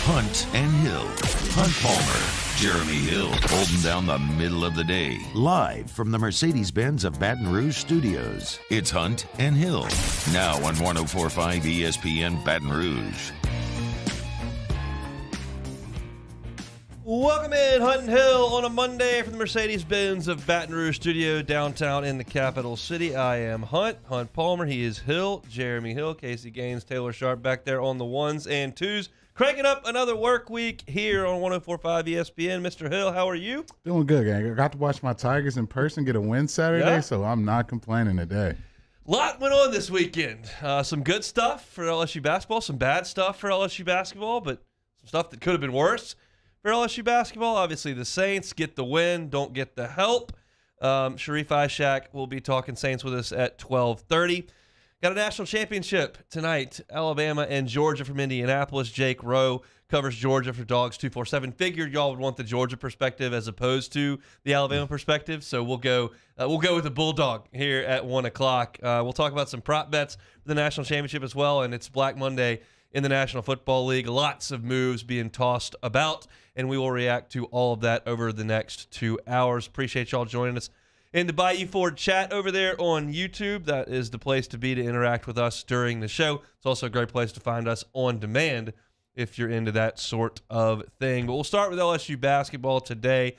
Hunt and Hill. Hunt Palmer, Jeremy Hill, holding down the middle of the day. Live from the Mercedes-Benz of Baton Rouge studios. It's Hunt and Hill. Now on 104.5 ESPN Baton Rouge. Welcome in, Hunt and Hill, on a Monday from the Mercedes-Benz of Baton Rouge studio downtown in the capital city. I am Hunt Palmer. He is Hill, Jeremy Hill, Casey Gaines, Taylor Sharp back there on the ones and twos. Cranking up another work week here on 104.5 ESPN. Mr. Hill, how are you? Doing good, gang. I got to watch my Tigers in person get a win Saturday, so I'm not complaining today. A lot went on this weekend. Some good stuff for LSU basketball, some bad stuff for LSU basketball, but some stuff that could have been worse for LSU basketball. Obviously, the Saints get the win, don't get the help. Sharief Ishaq will be talking Saints with us at 12:30. Got a national championship tonight. Alabama and Georgia from Indianapolis. Jake Rowe covers Georgia for Dogs 247. Figured y'all would want the Georgia perspective as opposed to the Alabama perspective, so we'll go with the Bulldog here at 1 o'clock. We'll talk about some prop bets for the national championship as well, and it's Black Monday in the National Football League. Lots of moves being tossed about, and we will react to all of that over the next 2 hours. Appreciate y'all joining us in the Bayou Ford chat over there on YouTube. That is the place to be to interact with us during the show. It's also a great place to find us on demand if you're into that sort of thing. But we'll start with LSU basketball today.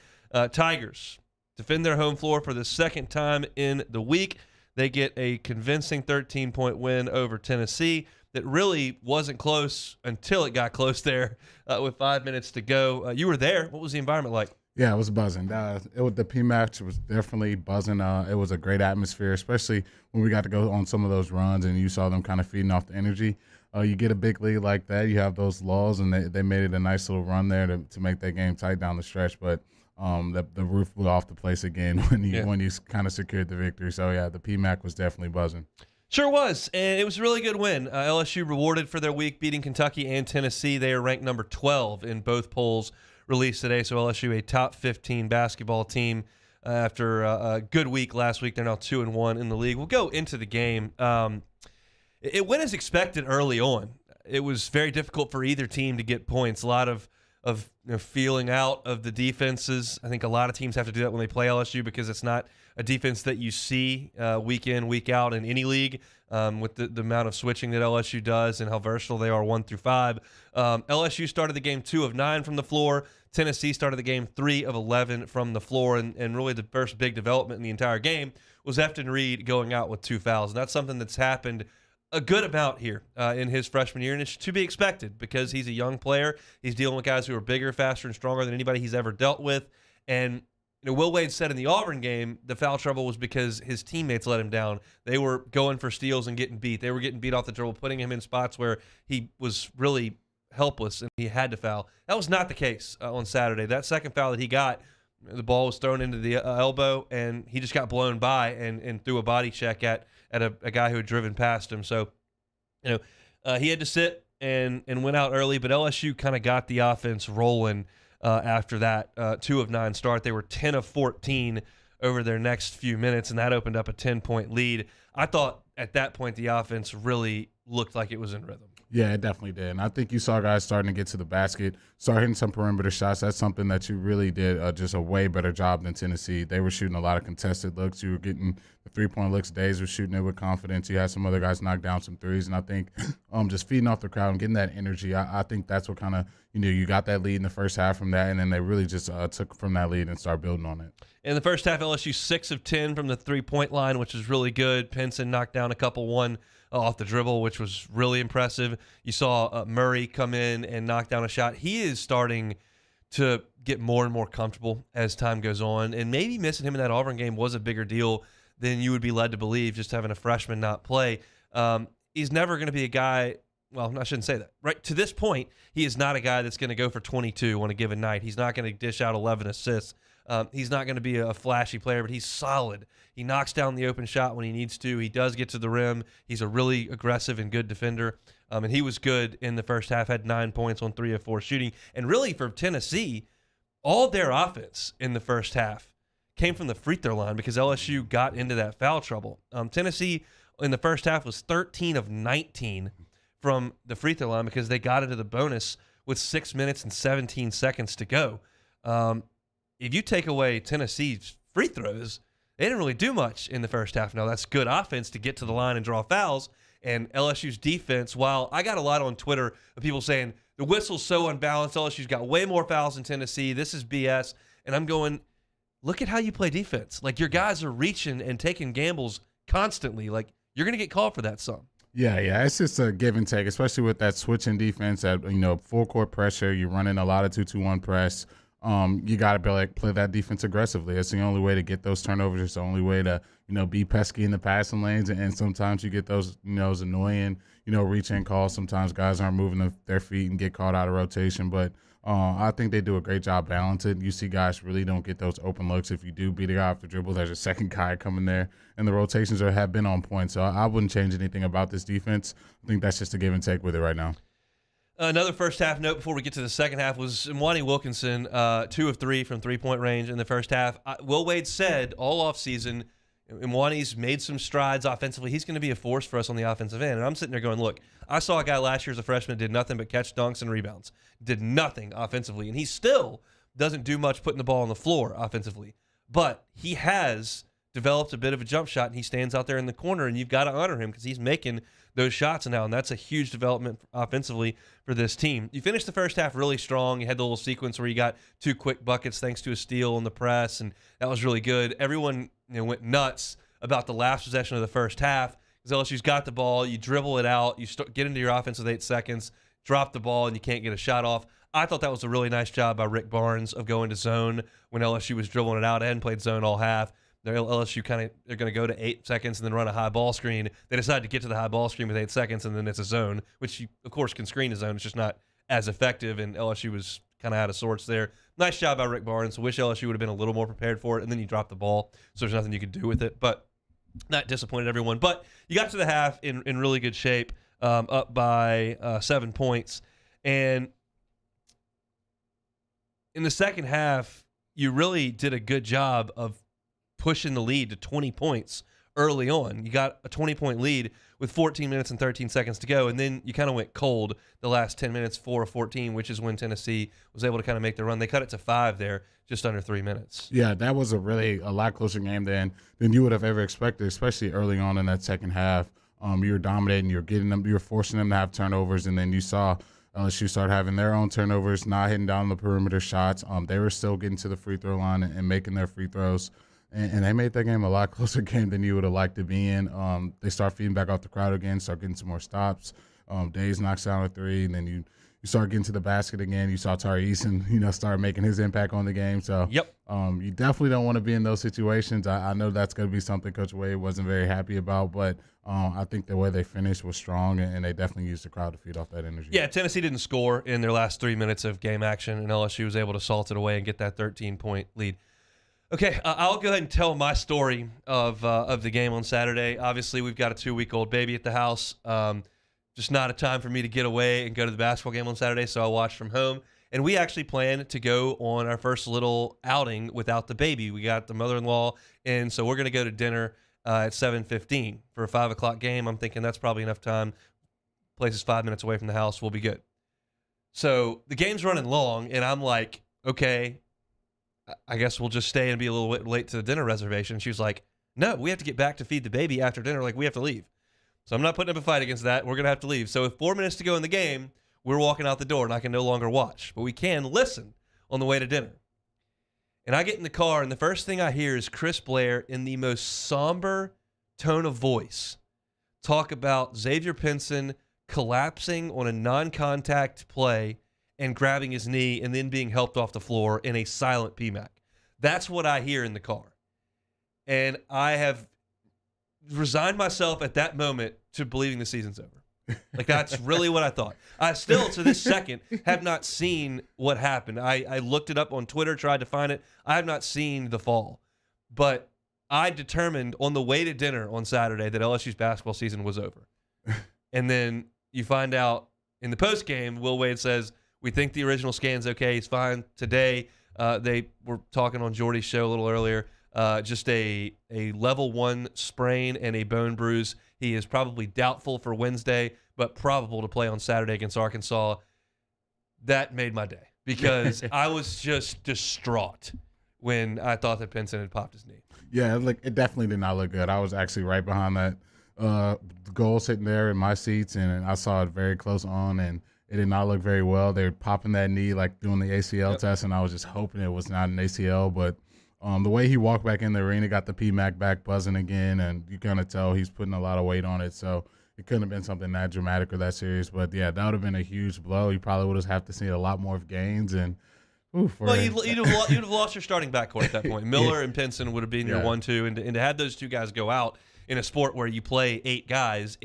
Tigers defend their home floor for the second time in the week. They get a convincing 13-point win over Tennessee that really wasn't close until it got close there with 5 minutes to go. You were there. What was the environment like? Yeah, it was buzzing. The P-match was definitely buzzing. It was a great atmosphere, especially when we got to go on some of those runs and you saw them kind of feeding off the energy. You get a big lead like that, you have those lulls, and they made it a nice little run there to make that game tight down the stretch. But the roof blew off the place again when you kind of secured the victory. So, yeah, the P-MAC was definitely buzzing. Sure was, and it was a really good win. LSU rewarded for their week, beating Kentucky and Tennessee. They are ranked number 12 in both polls released today, so LSU a top 15 basketball team after a good week last week. They're now 2-1 in the league. We'll go into the game. It went as expected early on. It was very difficult for either team to get points. A lot of feeling out of the defenses. I think a lot of teams have to do that when they play LSU because it's not a defense that you see week in, week out in any league with the amount of switching that LSU does and how versatile they are 1 through 5. LSU started the game 2 of 9 from the floor. Tennessee started the game 3 of 11 from the floor. And really the first big development in the entire game was Efton Reed going out with 2 fouls. And that's something that's happened a good amount here in his freshman year, and it's to be expected because he's a young player. He's dealing with guys who are bigger, faster, and stronger than anybody he's ever dealt with. And Will Wade said in the Auburn game the foul trouble was because his teammates let him down. They were going for steals and getting beat. They were getting beat off the dribble, putting him in spots where he was really helpless and he had to foul. That was not the case on Saturday. That second foul that he got, the ball was thrown into the elbow, and he just got blown by and threw a body check at a guy who had driven past him. So, he had to sit and went out early, but LSU kind of got the offense rolling after that 2 of 9 start. They were 10 of 14 over their next few minutes, and that opened up a 10-point lead. I thought at that point the offense really looked like it was in rhythm. Yeah, it definitely did. And I think you saw guys starting to get to the basket, start hitting some perimeter shots. That's something that you really did just a way better job than Tennessee. They were shooting a lot of contested looks. You were getting the three-point looks. Days were shooting it with confidence. You had some other guys knock down some threes. And I think just feeding off the crowd and getting that energy, I think that's what kind of, you got that lead in the first half from that, and then they really just took from that lead and started building on it. In the first half, LSU 6 of 10 from the three-point line, which is really good. Pinson knocked down a couple, one off the dribble, which was really impressive. You saw Murray come in and knock down a shot. He is starting to get more and more comfortable as time goes on, and maybe missing him in that Auburn game was a bigger deal than you would be led to believe, just having a freshman not play. He's never going to be a guy – well, I shouldn't say that. Right to this point, he is not a guy that's going to go for 22 on a given night. He's not going to dish out 11 assists. He's not going to be a flashy player, but he's solid. He knocks down the open shot when he needs to. He does get to the rim. He's a really aggressive and good defender. And he was good in the first half, had 9 points on 3 of 4 shooting. And really for Tennessee, all their offense in the first half came from the free throw line because LSU got into that foul trouble. Tennessee in the first half was 13 of 19 from the free throw line because they got into the bonus with 6 minutes and 17 seconds to go. If you take away Tennessee's free throws, they didn't really do much in the first half. Now, that's good offense to get to the line and draw fouls. And LSU's defense, while I got a lot on Twitter of people saying the whistle's so unbalanced, LSU's got way more fouls than Tennessee, this is BS. And I'm going, look at how you play defense. Like, your guys are reaching and taking gambles constantly. Like, you're going to get called for that some. Yeah, it's just a give and take, especially with that switching defense at, full court pressure. You're running a lot of 2-2-1 press. You got to be like play that defense aggressively. It's the only way to get those turnovers. It's the only way to, be pesky in the passing lanes. And sometimes you get those, those annoying, reach-in calls. Sometimes guys aren't moving their feet and get caught out of rotation. But I think they do a great job balancing. You see guys really don't get those open looks. If you do beat a guy off the dribble, there's a second guy coming there. And the rotations have been on point. So I wouldn't change anything about this defense. I think that's just a give and take with it right now. Another first half note before we get to the second half was Mwani Wilkinson, 2 of 3 from three-point range in the first half. Will Wade said all offseason, Mwani's made some strides offensively. He's going to be a force for us on the offensive end. And I'm sitting there going, look, I saw a guy last year as a freshman did nothing but catch dunks and rebounds, did nothing offensively. And he still doesn't do much putting the ball on the floor offensively. But he has developed a bit of a jump shot, and he stands out there in the corner, and you've got to honor him because he's making those shots now, and that's a huge development offensively for this team. You finished the first half really strong. You had the little sequence where you got 2 quick buckets thanks to a steal on the press, and that was really good. Everyone went nuts about the last possession of the first half because LSU's got the ball. You dribble it out. You get into your offense with 8 seconds, drop the ball, and you can't get a shot off. I thought that was a really nice job by Rick Barnes of going to zone when LSU was dribbling it out. I hadn't played zone all half. LSU they're going to go to 8 seconds and then run a high ball screen. They decide to get to the high ball screen with 8 seconds, and then it's a zone, which you, of course, can screen a zone. It's just not as effective, and LSU was kind of out of sorts there. Nice job by Rick Barnes. Wish LSU would have been a little more prepared for it, and then you drop the ball, so there's nothing you could do with it. But not disappointed everyone. But you got to the half in really good shape, up by 7 points. And in the second half, you really did a good job of pushing the lead to 20 points early on. You got a 20-point lead with 14 minutes and 13 seconds to go, and then you kind of went cold the last 10 minutes, 4 of 14, which is when Tennessee was able to kind of make the run. They cut it to 5 there, just under 3 minutes. Yeah, that was a lot closer game than you would have ever expected, especially early on in that second half. You were dominating, you were forcing them to have turnovers, and then you saw LSU start having their own turnovers, not hitting down the perimeter shots. They were still getting to the free throw line and making their free throws. And they made that game a lot closer game than you would have liked to be in. They start feeding back off the crowd again, start getting some more stops. Days knocks down a 3, and then you start getting to the basket again. You saw Tari Eason, start making his impact on the game. So yep. You definitely don't want to be in those situations. I know that's going to be something Coach Wade wasn't very happy about, but I think the way they finished was strong, and they definitely used the crowd to feed off that energy. Yeah, Tennessee didn't score in their last 3 minutes of game action, and LSU was able to salt it away and get that 13-point lead. Okay, I'll go ahead and tell my story of the game on Saturday. Obviously, we've got a 2-week-old baby at the house. Just not a time for me to get away and go to the basketball game on Saturday, so I watched from home. And we actually planned to go on our first little outing without the baby. We got the mother-in-law, and so we're going to go to dinner at 7:15 for a 5 o'clock game. I'm thinking that's probably enough time. Place is 5 minutes away from the house. We'll be good. So the game's running long, and I'm like, okay, I guess we'll just stay and be a little bit late to the dinner reservation. She was like, no, we have to get back to feed the baby after dinner. Like, we have to leave. So I'm not putting up a fight against that. We're going to have to leave. So with 4 minutes to go in the game, we're walking out the door, and I can no longer watch. But we can listen on the way to dinner. And I get in the car, and the first thing I hear is Chris Blair in the most somber tone of voice talk about Xavier Pinson collapsing on a non-contact play and grabbing his knee and then being helped off the floor in a silent PMAC. That's what I hear in the car. And I have resigned myself at that moment to believing the season's over. Like, that's really what I thought. I still, to this second, have not seen what happened. I looked it up on Twitter, tried to find it. I have not seen the fall. But I determined on the way to dinner on Saturday that LSU's basketball season was over. And then you find out in the postgame, Will Wade says, we think the original scan's okay. He's fine. Today, they were talking on Jordy's show a little earlier, just a level 1 sprain and a bone bruise. He is probably doubtful for Wednesday, but probable to play on Saturday against Arkansas. that made my day because I was just distraught when I thought that Pinson had popped his knee. Yeah, it definitely did not look good. I was actually right behind that goal sitting there in my seats, and I saw it very close on, and it did not look very well. They were popping that knee, like doing the ACL test, and I was just hoping it was not an ACL. But the way he walked back in the arena, got the PMAC back buzzing again, and you kind of tell he's putting a lot of weight on it. So it couldn't have been something that dramatic or that serious. But, yeah, that would have been a huge blow. You probably would have to see a lot more gains. And well, you'd have lost your starting backcourt at that point. Miller and Pinson would have been your 1-2, and to have those two guys go out in a sport where you play 8 guys,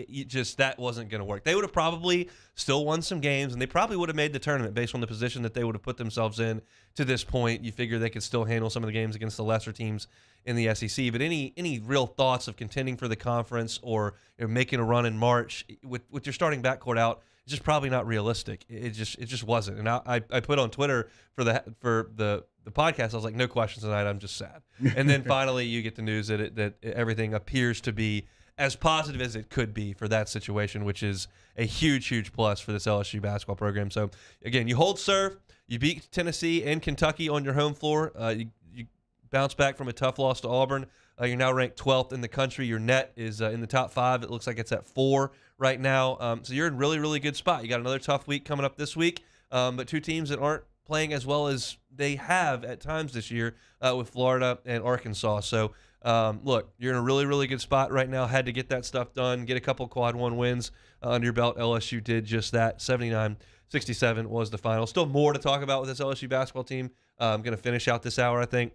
that wasn't going to work. They would have probably still won some games, and they probably would have made the tournament based on the position that they would have put themselves in to this point. You figure they could still handle some of the games against the lesser teams in the SEC. But any real thoughts of contending for the conference or making a run in March with your starting backcourt out, it's just probably not realistic. It just wasn't. And I put on Twitter for the podcast, I was like, no questions tonight. I'm just sad. And then finally you get the news that everything appears to be as positive as it could be for that situation, which is a huge, huge plus for this LSU basketball program. So again, you hold serve, you beat Tennessee and Kentucky on your home floor. You bounce back from a tough loss to Auburn. You're now ranked 12th in the country. Your net is in the top 5. It looks like it's at 4 right now. So you're in really, really good spot. You got another tough week coming up this week, but two teams that aren't playing as well as they have at times this year with Florida and Arkansas. So, look, you're in a really, really good spot right now. Had to get that stuff done, get a couple quad 1 wins under your belt. LSU did just that. 79-67 was the final. Still more to talk about with this LSU basketball team. I'm going to finish out this hour, I think,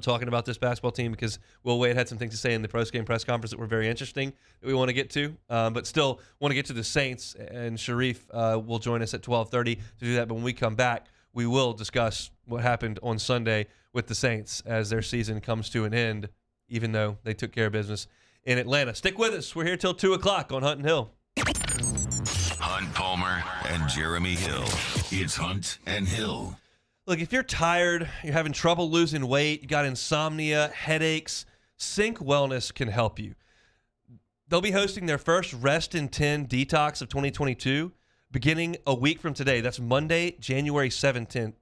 talking about this basketball team because Will Wade had some things to say in the post-game press conference that were very interesting that we want to get to, but still want to get to the Saints, and Sharief will join us at 12:30 to do that. But when we come back, we will discuss what happened on Sunday with the Saints as their season comes to an end, even though they took care of business in Atlanta. Stick with us. We're here till 2 o'clock on Hunt and Hill. Hunt Palmer and Jeremy Hill. It's Hunt and Hill. Look, if you're tired, you're having trouble losing weight, you got insomnia, headaches, Sync Wellness can help you. They'll be hosting their first Rest in 10 Detox of 2022 beginning a week from today. That's Monday, January 17th.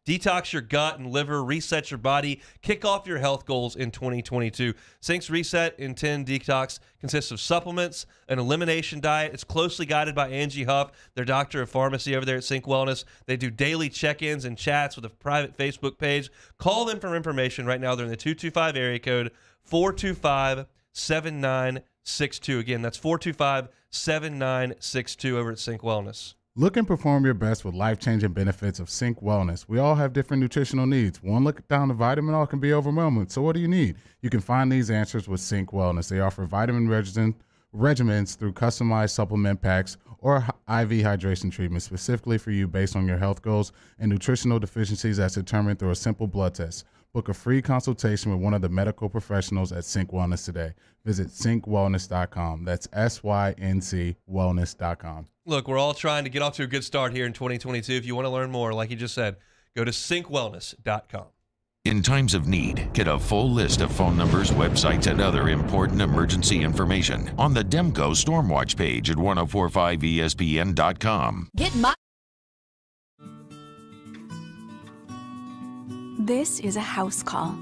Detox your gut and liver, reset your body, kick off your health goals in 2022. Sync's Reset in 10 Detox consists of supplements, an elimination diet. It's closely guided by Angie Huff, their doctor of pharmacy over there at Sync Wellness. They do daily check-ins and chats with a private Facebook page. Call them for information right now. They're in the 225 area code, 425-7962. Again, that's 425-7962 over at Sync Wellness. Look and perform your best with life-changing benefits of Sync Wellness. We all have different nutritional needs. One look down the vitamin all can be overwhelming. So what do you need? You can find these answers with Sync Wellness. They offer vitamin regimens through customized supplement packs or IV hydration treatments specifically for you based on your health goals and nutritional deficiencies as determined through a simple blood test. Book a free consultation with one of the medical professionals at Sync Wellness today. Visit synkwellness.com. That's SYNC wellness.com. Look, we're all trying to get off to a good start here in 2022. If you want to learn more, like you just said, go to synkwellness.com. In times of need, get a full list of phone numbers, websites, and other important emergency information on the Demco Stormwatch page at 1045ESPN.com. This is a house call.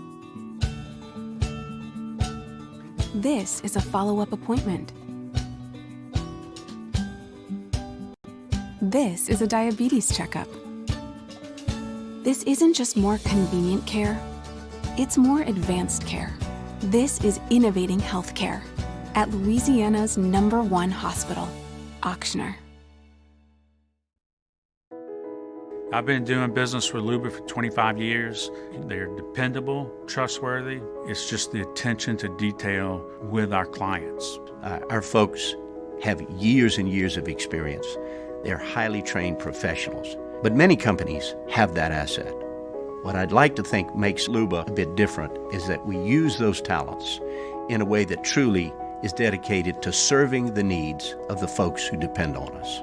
This is a follow-up appointment. This is a diabetes checkup. This isn't just more convenient care, it's more advanced care. This is innovating healthcare at Louisiana's #1 hospital, Ochsner. I've been doing business with Luba for 25 years. They're dependable, trustworthy. It's just the attention to detail with our clients. Our folks have years and years of experience. They're highly trained professionals. But many companies have that asset. What I'd like to think makes Luba a bit different is that we use those talents in a way that truly is dedicated to serving the needs of the folks who depend on us.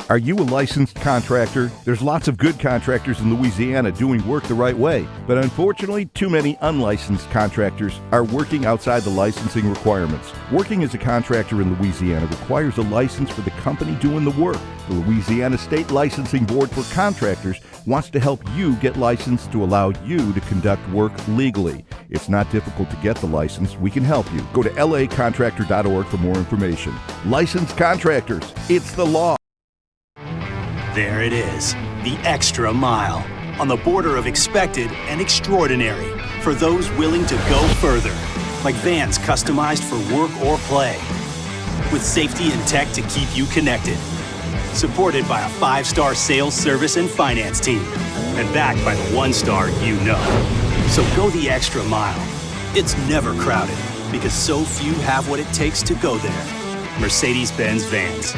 Are you a licensed contractor? There's lots of good contractors in Louisiana doing work the right way, but unfortunately, too many unlicensed contractors are working outside the licensing requirements. Working as a contractor in Louisiana requires a license for the company doing the work. The Louisiana State Licensing Board for Contractors wants to help you get licensed to allow you to conduct work legally. It's not difficult to get the license. We can help you. Go to lacontractor.org for more information. Licensed contractors, it's the law. There it is, the extra mile, on the border of expected and extraordinary for those willing to go further, like vans customized for work or play, with safety and tech to keep you connected, supported by a 5-star sales, service, and finance team, and backed by the 1-star you know. So go the extra mile. It's never crowded, because so few have what it takes to go there. Mercedes-Benz Vans.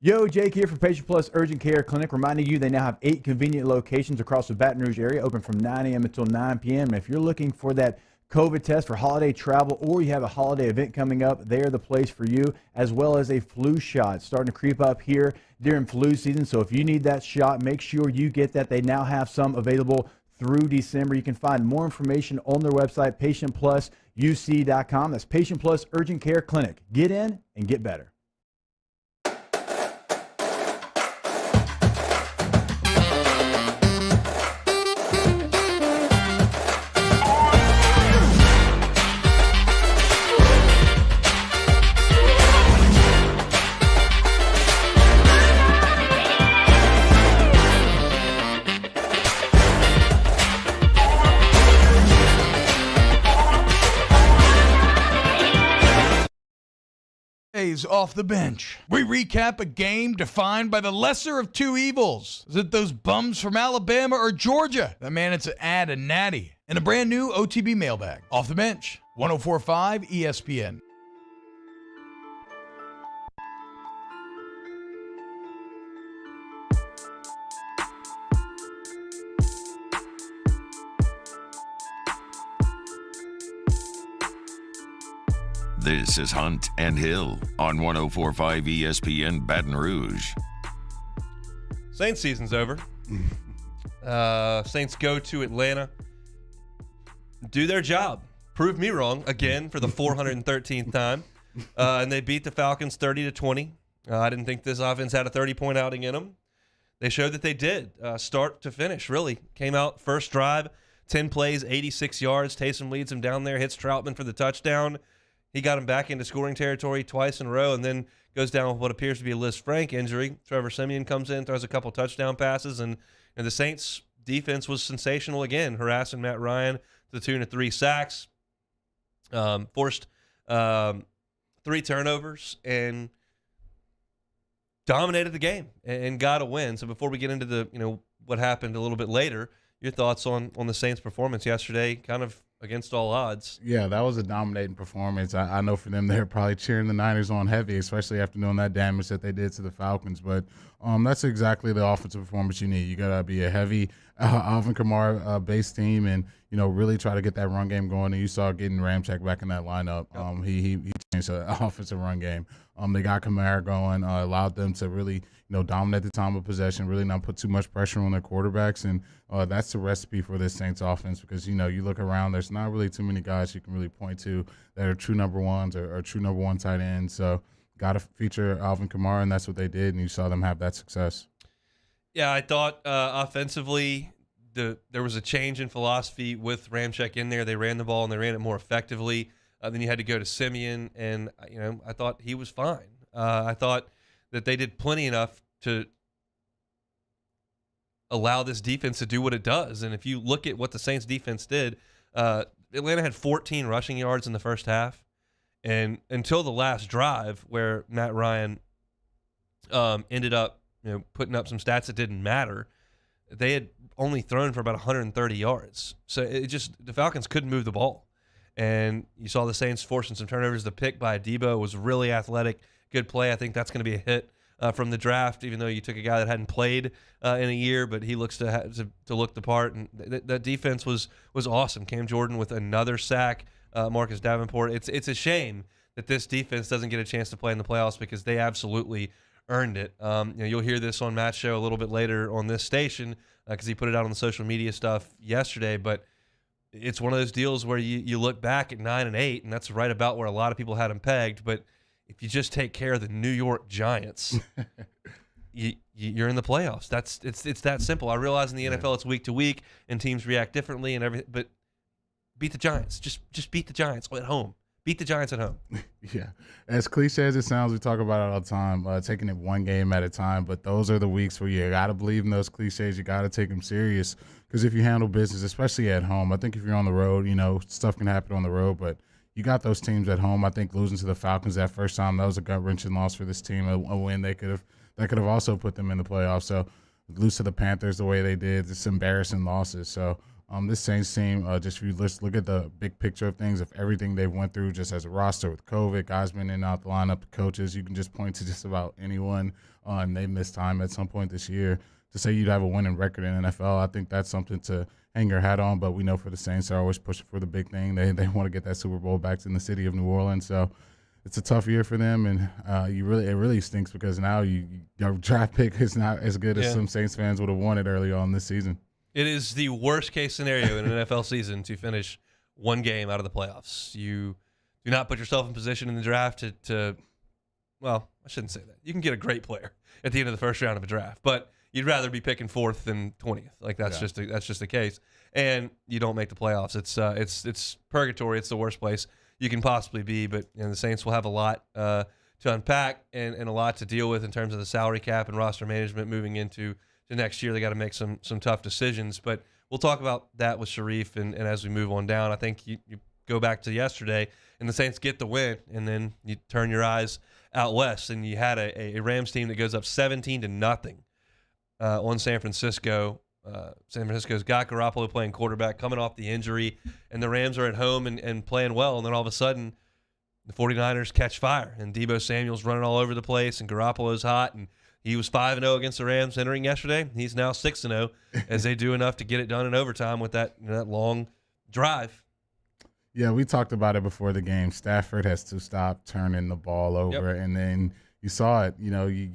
Yo, Jake here from Patient Plus Urgent Care Clinic, reminding you they now have 8 convenient locations across the Baton Rouge area, open from 9 a.m. until 9 p.m. And if you're looking for that COVID test for holiday travel, or you have a holiday event coming up, they are the place for you, as well as a flu shot. It's starting to creep up here during flu season, so if you need that shot, make sure you get that. They now have some available through December. You can find more information on their website, patientplusuc.com. That's Patient Plus Urgent Care Clinic. Get in and get better. Off the bench. We recap a game defined by the lesser of two evils. Is it those bums from Alabama or Georgia that managed to add a natty and a brand new OTB mailbag? Off the bench, 104.5 ESPN. This is Hunt and Hill on 104.5 ESPN Baton Rouge. Saints season's over. Saints go to Atlanta, do their job, prove me wrong again for the 413th time, and they beat the Falcons 30-20. I didn't think this offense had a 30-point outing in them. They showed that they did, start to finish, really. Came out first drive, 10 plays, 86 yards. Taysom leads him down there, hits Troutman for the touchdown. He got him back into scoring territory twice in a row, and then goes down with what appears to be a Liz Frank injury. Trevor Siemian comes in, throws a couple touchdown passes, and the Saints' defense was sensational again, harassing Matt Ryan to the tune of 3 sacks, forced 3 turnovers, and dominated the game and got a win. So before we get into the what happened a little bit later, your thoughts on the Saints' performance yesterday, kind of against all odds. Yeah, that was a dominating performance. I know for them, they're probably cheering the Niners on heavy, especially after doing that damage that they did to the Falcons. But that's exactly the offensive performance you need. You got to be a heavy Alvin Kamara based team and, really try to get that run game going. And you saw getting Ramczyk back in that lineup. He changed the offensive run game. They got Kamara going, allowed them to really, dominate the time of possession, really not put too much pressure on their quarterbacks. And that's the recipe for this Saints offense because, you look around, there's not really too many guys you can really point to that are true number ones or true number one tight ends. So got to feature Alvin Kamara, and that's what they did, and you saw them have that success. Yeah, I thought offensively there was a change in philosophy with Ramczyk in there. They ran the ball, and they ran it more effectively. Then you had to go to Siemian, and I thought he was fine. I thought that they did plenty enough to allow this defense to do what it does. And if you look at what the Saints defense did, Atlanta had 14 rushing yards in the first half, and until the last drive where Matt Ryan ended up putting up some stats that didn't matter, they had only thrown for about 130 yards. So the Falcons couldn't move the ball. And you saw the Saints forcing some turnovers. The pick by Debo was really athletic, good play. I think that's going to be a hit from the draft, even though you took a guy that hadn't played in a year, but he looks to look the part. And that defense was awesome. Cam Jordan with another sack, Marcus Davenport. It's a shame that this defense doesn't get a chance to play in the playoffs because they absolutely earned it. You'll hear this on Matt's show a little bit later on this station because he put it out on the social media stuff yesterday. But it's one of those deals where you look back at 9-8, and that's right about where a lot of people had them pegged. But if you just take care of the New York Giants, you're in the playoffs. It's that simple. I realize in the NFL it's week to week and teams react differently and everything, but beat the Giants. Just beat the Giants at home. Beat the Giants at home. Yeah. As cliche as it sounds, we talk about it all the time, taking it one game at a time. But those are the weeks where you got to believe in those cliches. You got to take them serious because if you handle business, especially at home, I think if you're on the road, stuff can happen on the road. But you got those teams at home. I think losing to the Falcons that first time, that was a gut-wrenching loss for this team, a win that could have also put them in the playoffs. So lose to the Panthers the way they did, it's embarrassing losses. So this Saints team, just if you look at the big picture of things, of everything they've went through just as a roster with COVID, guys been in and out the lineup, coaches, you can just point to just about anyone, and they missed time at some point this year. To say you'd have a winning record in NFL, I think that's something to hang your hat on. But we know for the Saints, they're always pushing for the big thing. They want to get that Super Bowl back in the city of New Orleans. So it's a tough year for them, and it really stinks because now your draft pick is not as good as some Saints fans would have wanted early on this season. It is the worst case scenario in an NFL season to finish one game out of the playoffs. You do not put yourself in position in the draft to well, I shouldn't say that. You can get a great player at the end of the first round of a draft, but you'd rather be picking 4th than 20th. Like that's just the case. And you don't make the playoffs. It's purgatory. It's the worst place you can possibly be. But the Saints will have a lot to unpack and a lot to deal with in terms of the salary cap and roster management moving into next year. They got to make some tough decisions. But we'll talk about that with Sharief and as we move on down. I think you go back to yesterday and the Saints get the win, and then you turn your eyes out west and you had a Rams team that goes up 17-0 on San Francisco. San Francisco's got Garoppolo playing quarterback, coming off the injury, and the Rams are at home and playing well. And then all of a sudden, the 49ers catch fire, and Deebo Samuel's running all over the place, and Garoppolo's hot. And he was 5-0 against the Rams entering yesterday. He's now 6-0 as they do enough to get it done in overtime with that long drive. Yeah, we talked about it before the game. Stafford has to stop turning the ball over, and then you saw it. You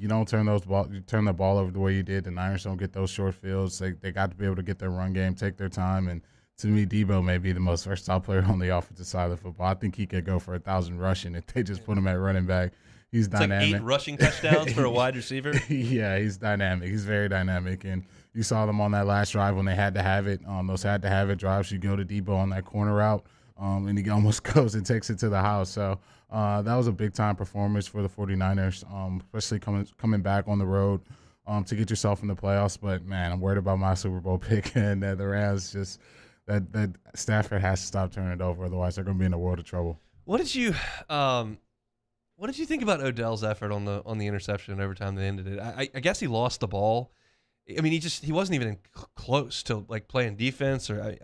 don't turn the ball over the way you did. The Niners don't get those short fields. They got to be able to get their run game, take their time. And to me, Deebo may be the most versatile player on the offensive side of the football. I think he could go for 1,000 rushing if they just put him at running back. He's dynamic. Like 8 rushing touchdowns for a wide receiver. Yeah, he's dynamic. He's very dynamic. And you saw them on that last drive when they had to have it. Those had to have it drives. You go to Deebo on that corner route, and he almost goes and takes it to the house. So that was a big-time performance for the 49ers, especially coming back on the road to get yourself in the playoffs. But, man, I'm worried about my Super Bowl pick, and the Rams just that Stafford has to stop turning it over. Otherwise, they're going to be in a world of trouble. What did you think about Odell's effort on the interception in overtime that ended it? I guess he lost the ball. I mean, he wasn't even close to playing defense. Or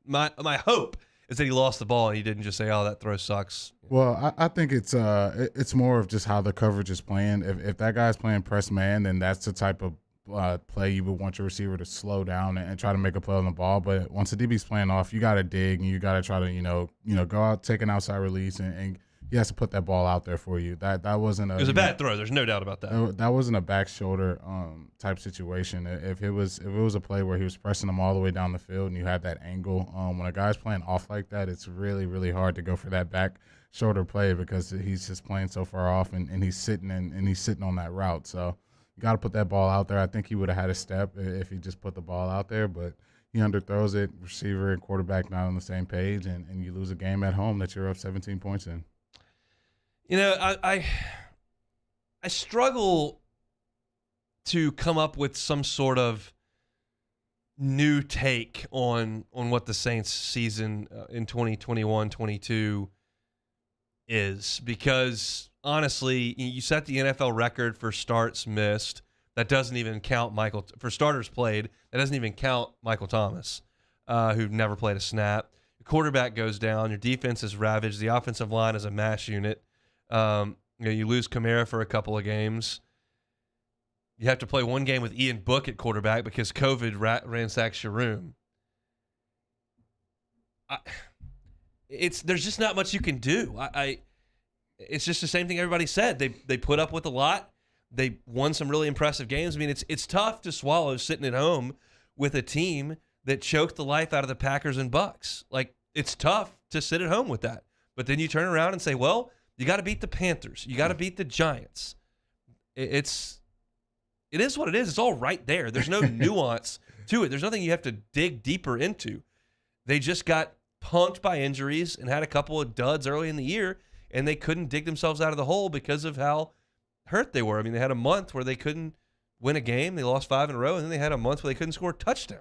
my hope is that he lost the ball and he didn't just say, "Oh, that throw sucks." Well, I think it's more of just how the coverage is playing. If that guy's playing press man, then that's the type of play you would want your receiver to slow down and try to make a play on the ball. But once the DB's playing off, you got to dig and you got to try to go out, take an outside release, and he has to put that ball out there for you. That wasn't a. It was a bad throw. There's no doubt about that. That wasn't a back shoulder type situation. If it was a play where he was pressing them all the way down the field and you had that angle, when a guy's playing off like that, it's really, really hard to go for that back shoulder play because he's just playing so far off and he's sitting on that route. So you got to put that ball out there. I think he would have had a step if he just put the ball out there, but he underthrows it. Receiver and quarterback not on the same page, and you lose a game at home that you're up 17 points in. I struggle to come up with some sort of new take on what the Saints season in 2021-22 is, because honestly, you set the NFL record for starts missed. That doesn't even count for starters played. That doesn't even count Michael Thomas, who never played a snap. Your quarterback goes down. Your defense is ravaged. The offensive line is a mash unit. You lose Kamara for a couple of games. You have to play one game with Ian Book at quarterback because COVID ransacks your room. There's just not much you can do. it's just the same thing everybody said. They put up with a lot. They won some really impressive games. I mean, it's tough to swallow sitting at home with a team that choked the life out of the Packers and Bucks. Like, it's tough to sit at home with that. But then you turn around and say, well, you got to beat the Panthers. You got to beat the Giants. It is what it is. It's all right there. There's no nuance to it. There's nothing you have to dig deeper into. They just got punked by injuries and had a couple of duds early in the year, and they couldn't dig themselves out of the hole because of how hurt they were. I mean, they had a month where they couldn't win a game. They lost 5 in a row, and then they had a month where they couldn't score a touchdown.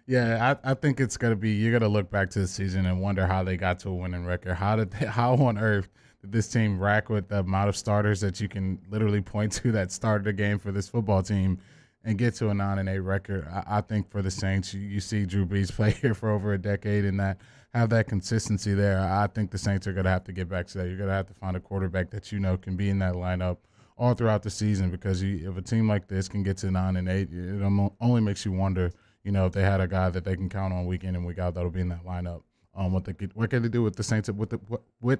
Yeah, I think it's going to be, you're going to look back to the season and wonder how they got to a winning record. How on earth did this team rack with the amount of starters that you can literally point to that started the game for this football team and get to a 9-8 record? I think for the Saints, you see Drew Brees play here for over a decade and have that consistency there. I think the Saints are going to have to get back to that. You're going to have to find a quarterback that can be in that lineup all throughout the season, because if a team like this can get to 9-8, it only makes you wonder, if they had a guy that they can count on week in and week out that'll be in that lineup. What can they do with the Saints with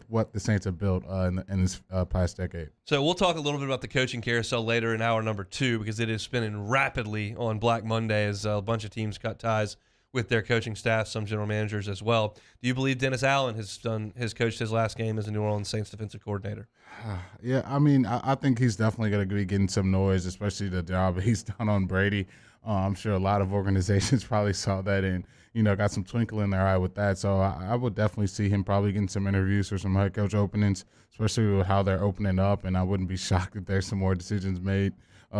what the Saints have built in this past decade? So we'll talk a little bit about the coaching carousel later in hour number 2, because it is spinning rapidly on Black Monday as a bunch of teams cut ties with their coaching staff, some general managers as well. Do you believe Dennis Allen has coached his last game as a New Orleans Saints defensive coordinator? Yeah, I mean, I think he's definitely going to be getting some noise, especially the job he's done on Brady. I'm sure a lot of organizations probably saw that and, got some twinkle in their eye with that. So I would definitely see him probably getting some interviews for some head coach openings, especially with how they're opening up. And I wouldn't be shocked if there's some more decisions made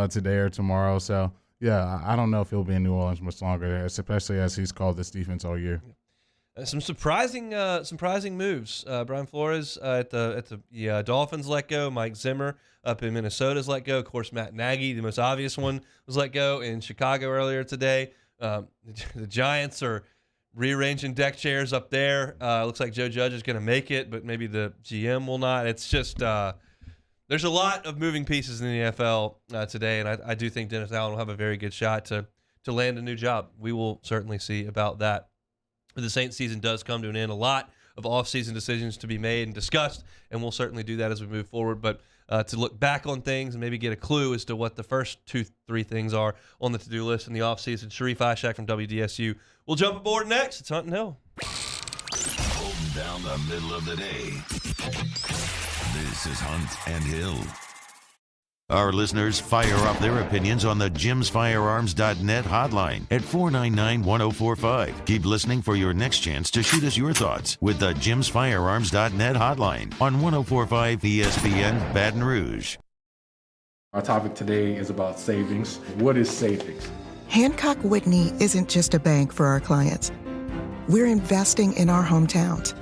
today or tomorrow. So, yeah, I don't know if he'll be in New Orleans much longer, especially as he's called this defense all year. Some surprising moves. Brian Flores at the Dolphins let go. Mike Zimmer up in Minnesota's let go. Of course, Matt Nagy, the most obvious one, was let go in Chicago earlier today. The Giants are rearranging deck chairs up there. Looks like Joe Judge is going to make it, but maybe the GM will not. It's just there's a lot of moving pieces in the NFL today, and I do think Dennis Allen will have a very good shot to land a new job. We will certainly see about that. The Saints season does come to an end. A lot of offseason decisions to be made and discussed, and we'll certainly do that as we move forward. But to look back on things and maybe get a clue as to what the first 2-3 things are on the to-do list in the offseason, Sharief Ishaq from WDSU will jump aboard next. It's Hunt and Hill. Holding down the middle of the day. This is Hunt and Hill. Our listeners fire up their opinions on the jimsfirearms.net hotline at 499-1045. Keep listening for your next chance to shoot us your thoughts with the jimsfirearms.net hotline on 1045 ESPN Baton Rouge. Our topic today is about savings. What is savings? Hancock Whitney isn't just a bank for our clients. We're investing in our hometowns,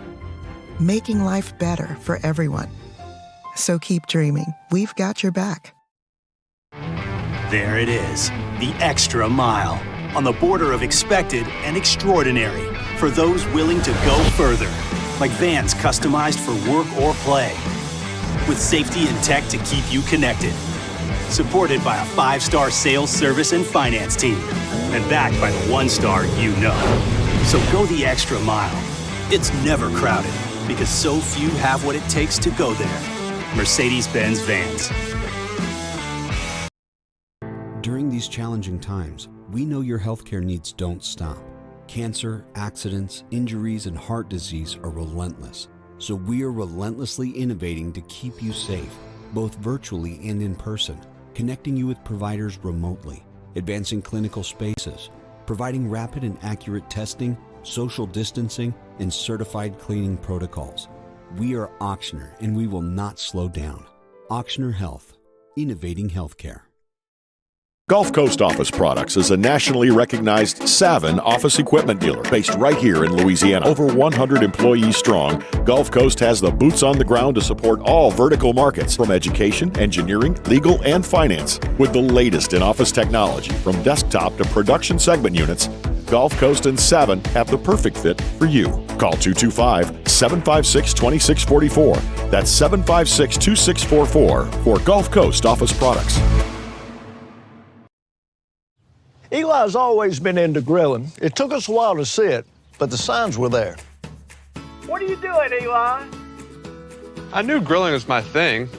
making life better for everyone. So keep dreaming. We've got your back. There it is, the extra mile, on the border of expected and extraordinary, for those willing to go further, like vans customized for work or play, with safety and tech to keep you connected, supported by a 5-star sales, service, and finance team, and backed by the 1-star you know. So go the extra mile. It's never crowded, because so few have what it takes to go there. Mercedes-Benz Vans. During these challenging times, we know your healthcare needs don't stop. Cancer, accidents, injuries, and heart disease are relentless. So we are relentlessly innovating to keep you safe, both virtually and in person, connecting you with providers remotely, advancing clinical spaces, providing rapid and accurate testing, social distancing, and certified cleaning protocols. We are Auctioner, and we will not slow down. Auctioner Health, innovating healthcare. Gulf Coast Office Products is a nationally recognized Savin office equipment dealer based right here in Louisiana. Over 100 employees strong, Gulf Coast has the boots on the ground to support all vertical markets, from education, engineering, legal, and finance. With the latest in office technology, from desktop to production segment units, Gulf Coast and Savin have the perfect fit for you. Call 225-756-2644. That's 756-2644 for Gulf Coast Office Products. Eli's always been into grilling. It took us a while to see it, but the signs were there. What are you doing, Eli? I knew grilling was my thing.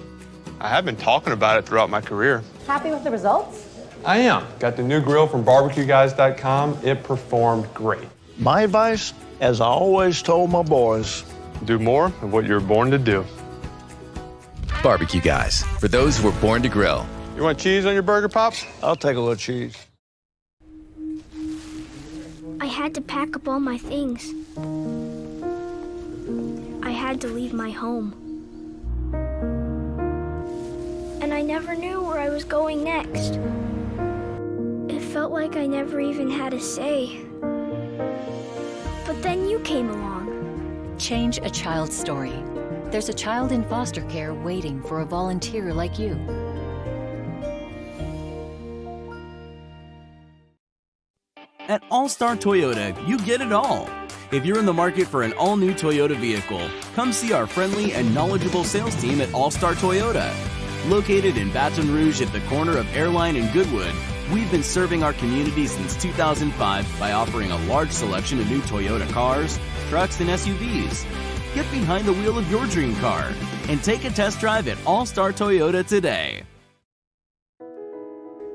I have been talking about it throughout my career. Happy with the results? I am. Got the new grill from barbecueguys.com. It performed great. My advice, as I always told my boys, do more of what you're born to do. Barbecue Guys, for those who were born to grill. You want cheese on your burger, Pops? I'll take a little cheese. I had to pack up all my things. I had to leave my home. And I never knew where I was going next. It felt like I never even had a say. But then you came along. Change a child's story. There's a child in foster care waiting for a volunteer like you. At All-Star Toyota, you get it all. If you're in the market for an all-new Toyota vehicle, come see our friendly and knowledgeable sales team at All-Star Toyota. Located in Baton Rouge at the corner of Airline and Goodwood, we've been serving our community since 2005 by offering a large selection of new Toyota cars, trucks, and SUVs. Get behind the wheel of your dream car and take a test drive at All-Star Toyota today.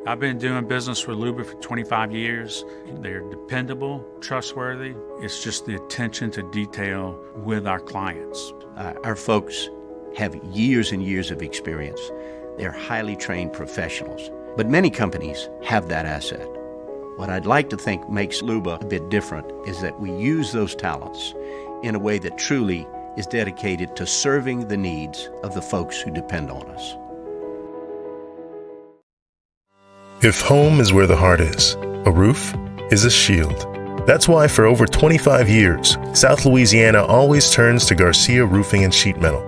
I've been doing business with Luba for 25 years. They're dependable, trustworthy. It's just the attention to detail with our clients. Our folks have years and years of experience. They're highly trained professionals. But many companies have that asset. What I'd like to think makes Luba a bit different is that we use those talents in a way that truly is dedicated to serving the needs of the folks who depend on us. If home is where the heart is, a roof is a shield. That's why for over 25 years, South Louisiana always turns to Garcia Roofing and Sheet Metal.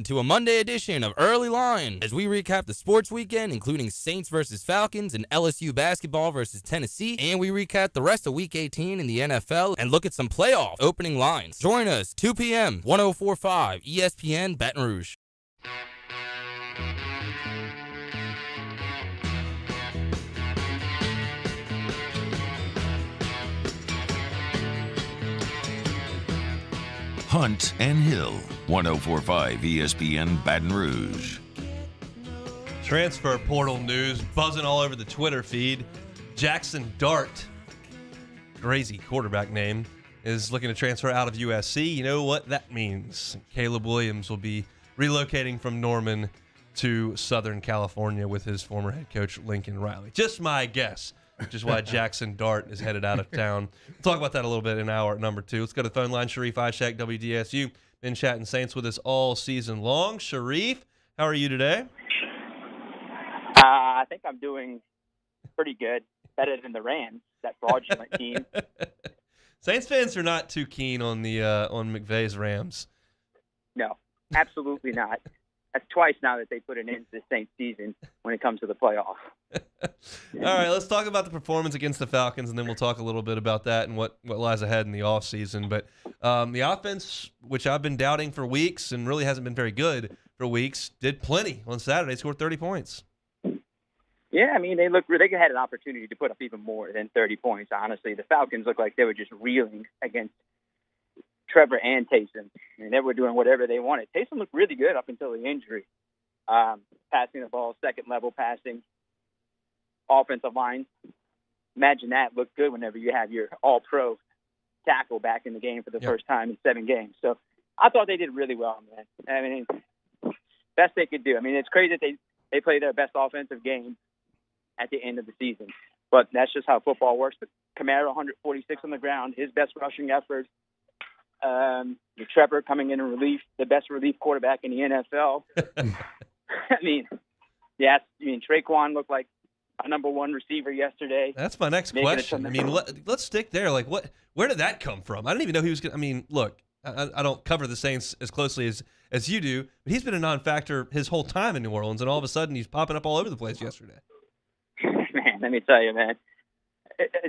To a Monday edition of Early Line as we recap the sports weekend, including Saints versus Falcons and LSU basketball versus Tennessee, and we recap the rest of Week 18 in the NFL and look at some playoff opening lines. Join us 2 p.m. 104.5 ESPN Baton Rouge. Hunt and Hill, 104.5 ESPN Baton Rouge. Transfer portal news buzzing all over the Twitter feed. Jackson Dart, crazy quarterback name, is looking to transfer out of USC. You know what that means? Caleb Williams will be relocating from Norman to Southern California with his former head coach Lincoln Riley. Just my guess, which is why Jackson Dart is headed out of town. We'll talk about that a little bit in hour number 2. Let's go to the phone line. Sharief Ishaq, WDSU. Been chatting Saints with us all season long. Sharief, how are you today? I think I'm doing pretty good. Better than the Rams, that fraudulent team. Saints fans are not too keen on the on McVay's Rams. No, absolutely not. That's twice now that they put an end to the Saints season when it comes to the playoffs. All right, let's talk about the performance against the Falcons, and then we'll talk a little bit about that and what lies ahead in the offseason. But the offense, which I've been doubting for weeks and really hasn't been very good for weeks, did plenty on Saturday, scored 30 points. Yeah, I mean, they had an opportunity to put up even more than 30 points, honestly. The Falcons looked like they were just reeling against Trevor and Taysom. I mean, they were doing whatever they wanted. Taysom looked really good up until the injury. Passing the ball, second-level passing, offensive line. Imagine that looked good whenever you have your all-pro tackle back in the game for the first time in 7 games. So I thought they did really well, man. I mean, best they could do. I mean, it's crazy that they played their best offensive game at the end of the season. But that's just how football works. But Kamara, 146 on the ground, his best rushing effort. Trevor coming in relief, the best relief quarterback in the NFL. I mean, Traquan looked like a number 1 receiver yesterday. That's my next question. I mean, let's stick there. Like, where did that come from? I didn't even know he was going to. I mean, look, I don't cover the Saints as closely as you do, but he's been a non-factor his whole time in New Orleans, and all of a sudden he's popping up all over the place yesterday. Man, let me tell you, man.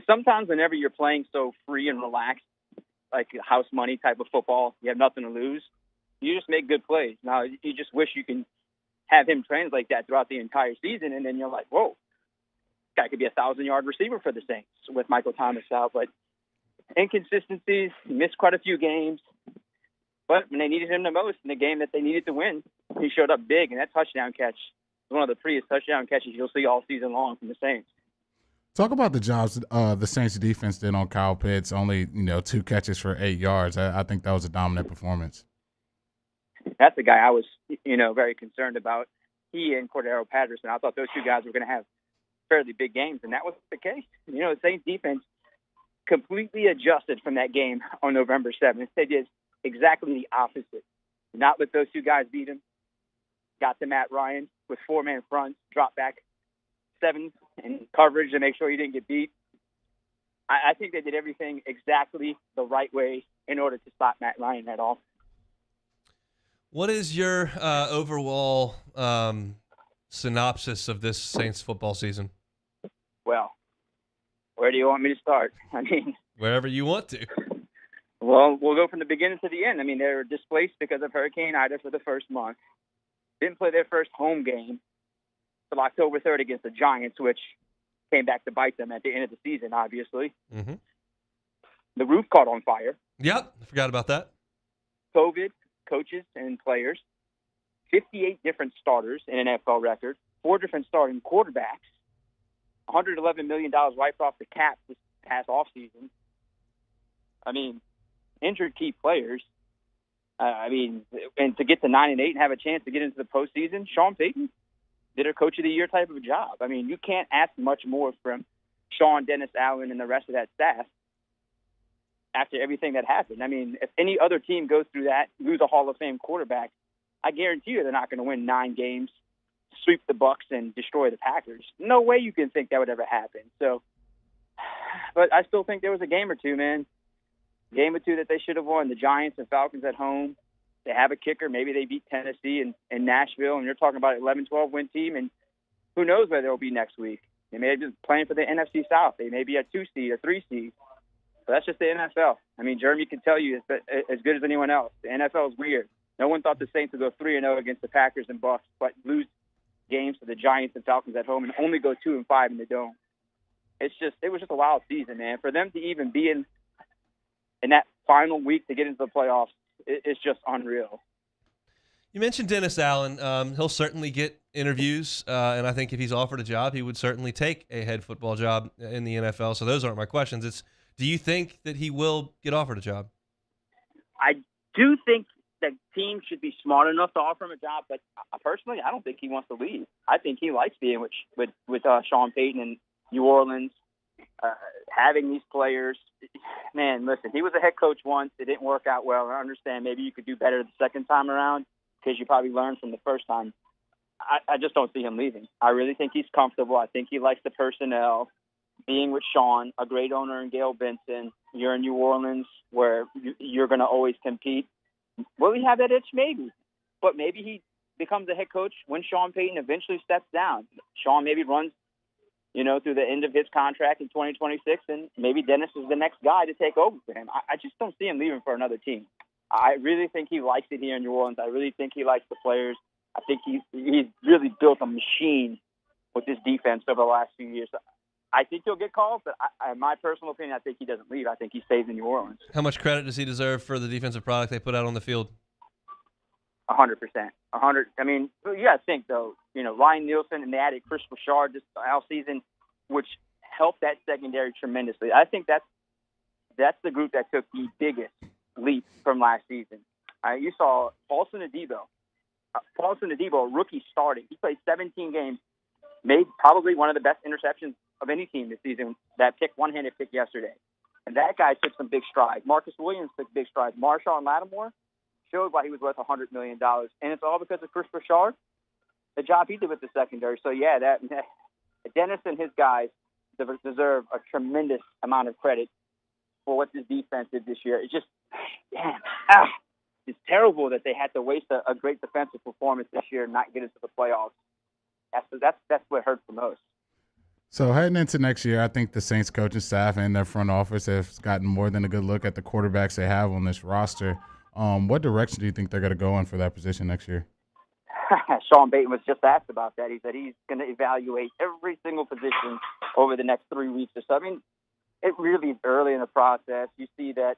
Sometimes whenever you're playing so free and relaxed, like house money type of football, you have nothing to lose, you just make good plays. Now, you just wish you can have him translate that throughout the entire season, and then you're like, whoa, guy could be a 1,000-yard receiver for the Saints with Michael Thomas out. But inconsistencies, he missed quite a few games. But when they needed him the most in the game that they needed to win, he showed up big, and that touchdown catch was one of the prettiest touchdown catches you'll see all season long from the Saints. Talk about the jobs the Saints defense did on Kyle Pitts. Only 2 catches for 8 yards. I think that was a dominant performance. That's the guy I was, very concerned about. He and Cordero Patterson. I thought those two guys were going to have fairly big games, and that was the case. The Saints defense completely adjusted from that game on November 7th. They did exactly the opposite. Not let those two guys beat him. Got to Matt Ryan with 4-man fronts, drop back 7 in coverage to make sure he didn't get beat. I think they did everything exactly the right way in order to stop Matt Ryan at all. What is your overall synopsis of this Saints football season? Well, where do you want me to start? Wherever you want to. Well, we'll go from the beginning to the end. They were displaced because of Hurricane Ida for the first month. Didn't play their first home game till October 3rd against the Giants, which came back to bite them at the end of the season, obviously. Mm-hmm. The roof caught on fire. Yep, I forgot about that. COVID, coaches and players, 58 different starters in an NFL record, 4 different starting quarterbacks, $111 million wiped off the cap this past offseason. Injured key players. And to get to 9-8 and have a chance to get into the postseason, Sean Payton did a Coach of the Year type of a job. You can't ask much more from Sean, Dennis Allen, and the rest of that staff after everything that happened. If any other team goes through that, lose a Hall of Fame quarterback, I guarantee you they're not going to win 9 games, sweep the Bucs, and destroy the Packers. No way you can think that would ever happen. But I still think there was a game or two, man. Game or two that they should have won. The Giants and Falcons at home. They have a kicker. Maybe they beat Tennessee and Nashville, and you're talking about an 11-12 win team, and who knows where they'll be next week. They may be playing for the NFC South. They may be a 2 seed or 3 seed. But that's just the NFL. Jeremy can tell you as good as anyone else. The NFL is weird. No one thought the Saints would go 3-0 against the Packers and Bucs, but lose games to the Giants and Falcons at home and only go 2-5 in the Dome. It was just a wild season, man. For them to even be in that final week to get into the playoffs, it's just unreal. You mentioned Dennis Allen. He'll certainly get interviews, and I think if he's offered a job, he would certainly take a head football job in the NFL. So those aren't my questions. It's, do you think that he will get offered a job? I do think that teams should be smart enough to offer him a job, but personally, I don't think he wants to leave. I think he likes being with Sean Payton in New Orleans, having these players. Man, listen, he was a head coach once. It didn't work out well. I understand maybe you could do better the second time around because you probably learned from the first time. I just don't see him leaving. I really think he's comfortable. I think he likes the personnel. Being with Sean, a great owner in Gail Benson, you're in New Orleans where you're going to always compete. Will he have that itch? Maybe. But maybe he becomes a head coach when Sean Payton eventually steps down. Sean maybe runs, through the end of his contract in 2026, and maybe Dennis is the next guy to take over for him. I just don't see him leaving for another team. I really think he likes it here in New Orleans. I really think he likes the players. I think he's really built a machine with this defense over the last few years. I think he'll get called, but in my personal opinion, I think he doesn't leave. I think he stays in New Orleans. How much credit does he deserve for the defensive product they put out on the field? 100%. 100. You got to think, though, Ryan Nielsen and they added Chris Bouchard this season, which helped that secondary tremendously. I think that's the group that took the biggest leap from last season. You saw Paulson Adebo, a rookie starting. He played 17 games, made probably one of the best interceptions of any team this season, that one-handed pick yesterday. And that guy took some big strides. Marcus Williams took big strides. Marshawn Lattimore showed why he was worth $100 million. And it's all because of Chris Bouchard, the job he did with the secondary. So, yeah, Dennis and his guys deserve a tremendous amount of credit for what this defense did this year. It's just, it's terrible that they had to waste a great defensive performance this year and not get into the playoffs. That's what hurts the most. So heading into next year, I think the Saints coaching staff and their front office have gotten more than a good look at the quarterbacks they have on this roster. What direction do you think they're going to go in for that position next year? Sean Payton was just asked about that. He said he's going to evaluate every single position over the next 3 weeks or so. It really is early in the process. You see that,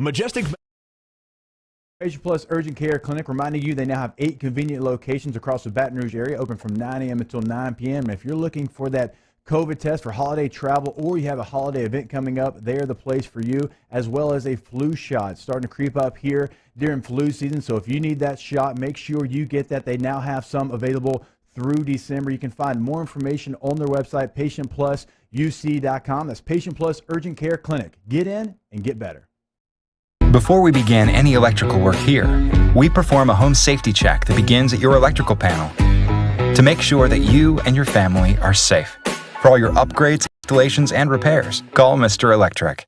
Majestic Patient Plus Urgent Care Clinic reminding you they now have 8 convenient locations across the Baton Rouge area, open from 9 a.m. until 9 p.m. And if you're looking for that COVID test for holiday travel, or you have a holiday event coming up, they're the place for you, as well as a flu shot. It's starting to creep up here during flu season, so if you need that shot, make sure you get that. They now have some available through December. You can find more information on their website, patientplusuc.com. That's Patient Plus Urgent Care Clinic. Get in and get better. Before we begin any electrical work here, we perform a home safety check that begins at your electrical panel to make sure that you and your family are safe. For all your upgrades, installations, and repairs, call Mr. Electric.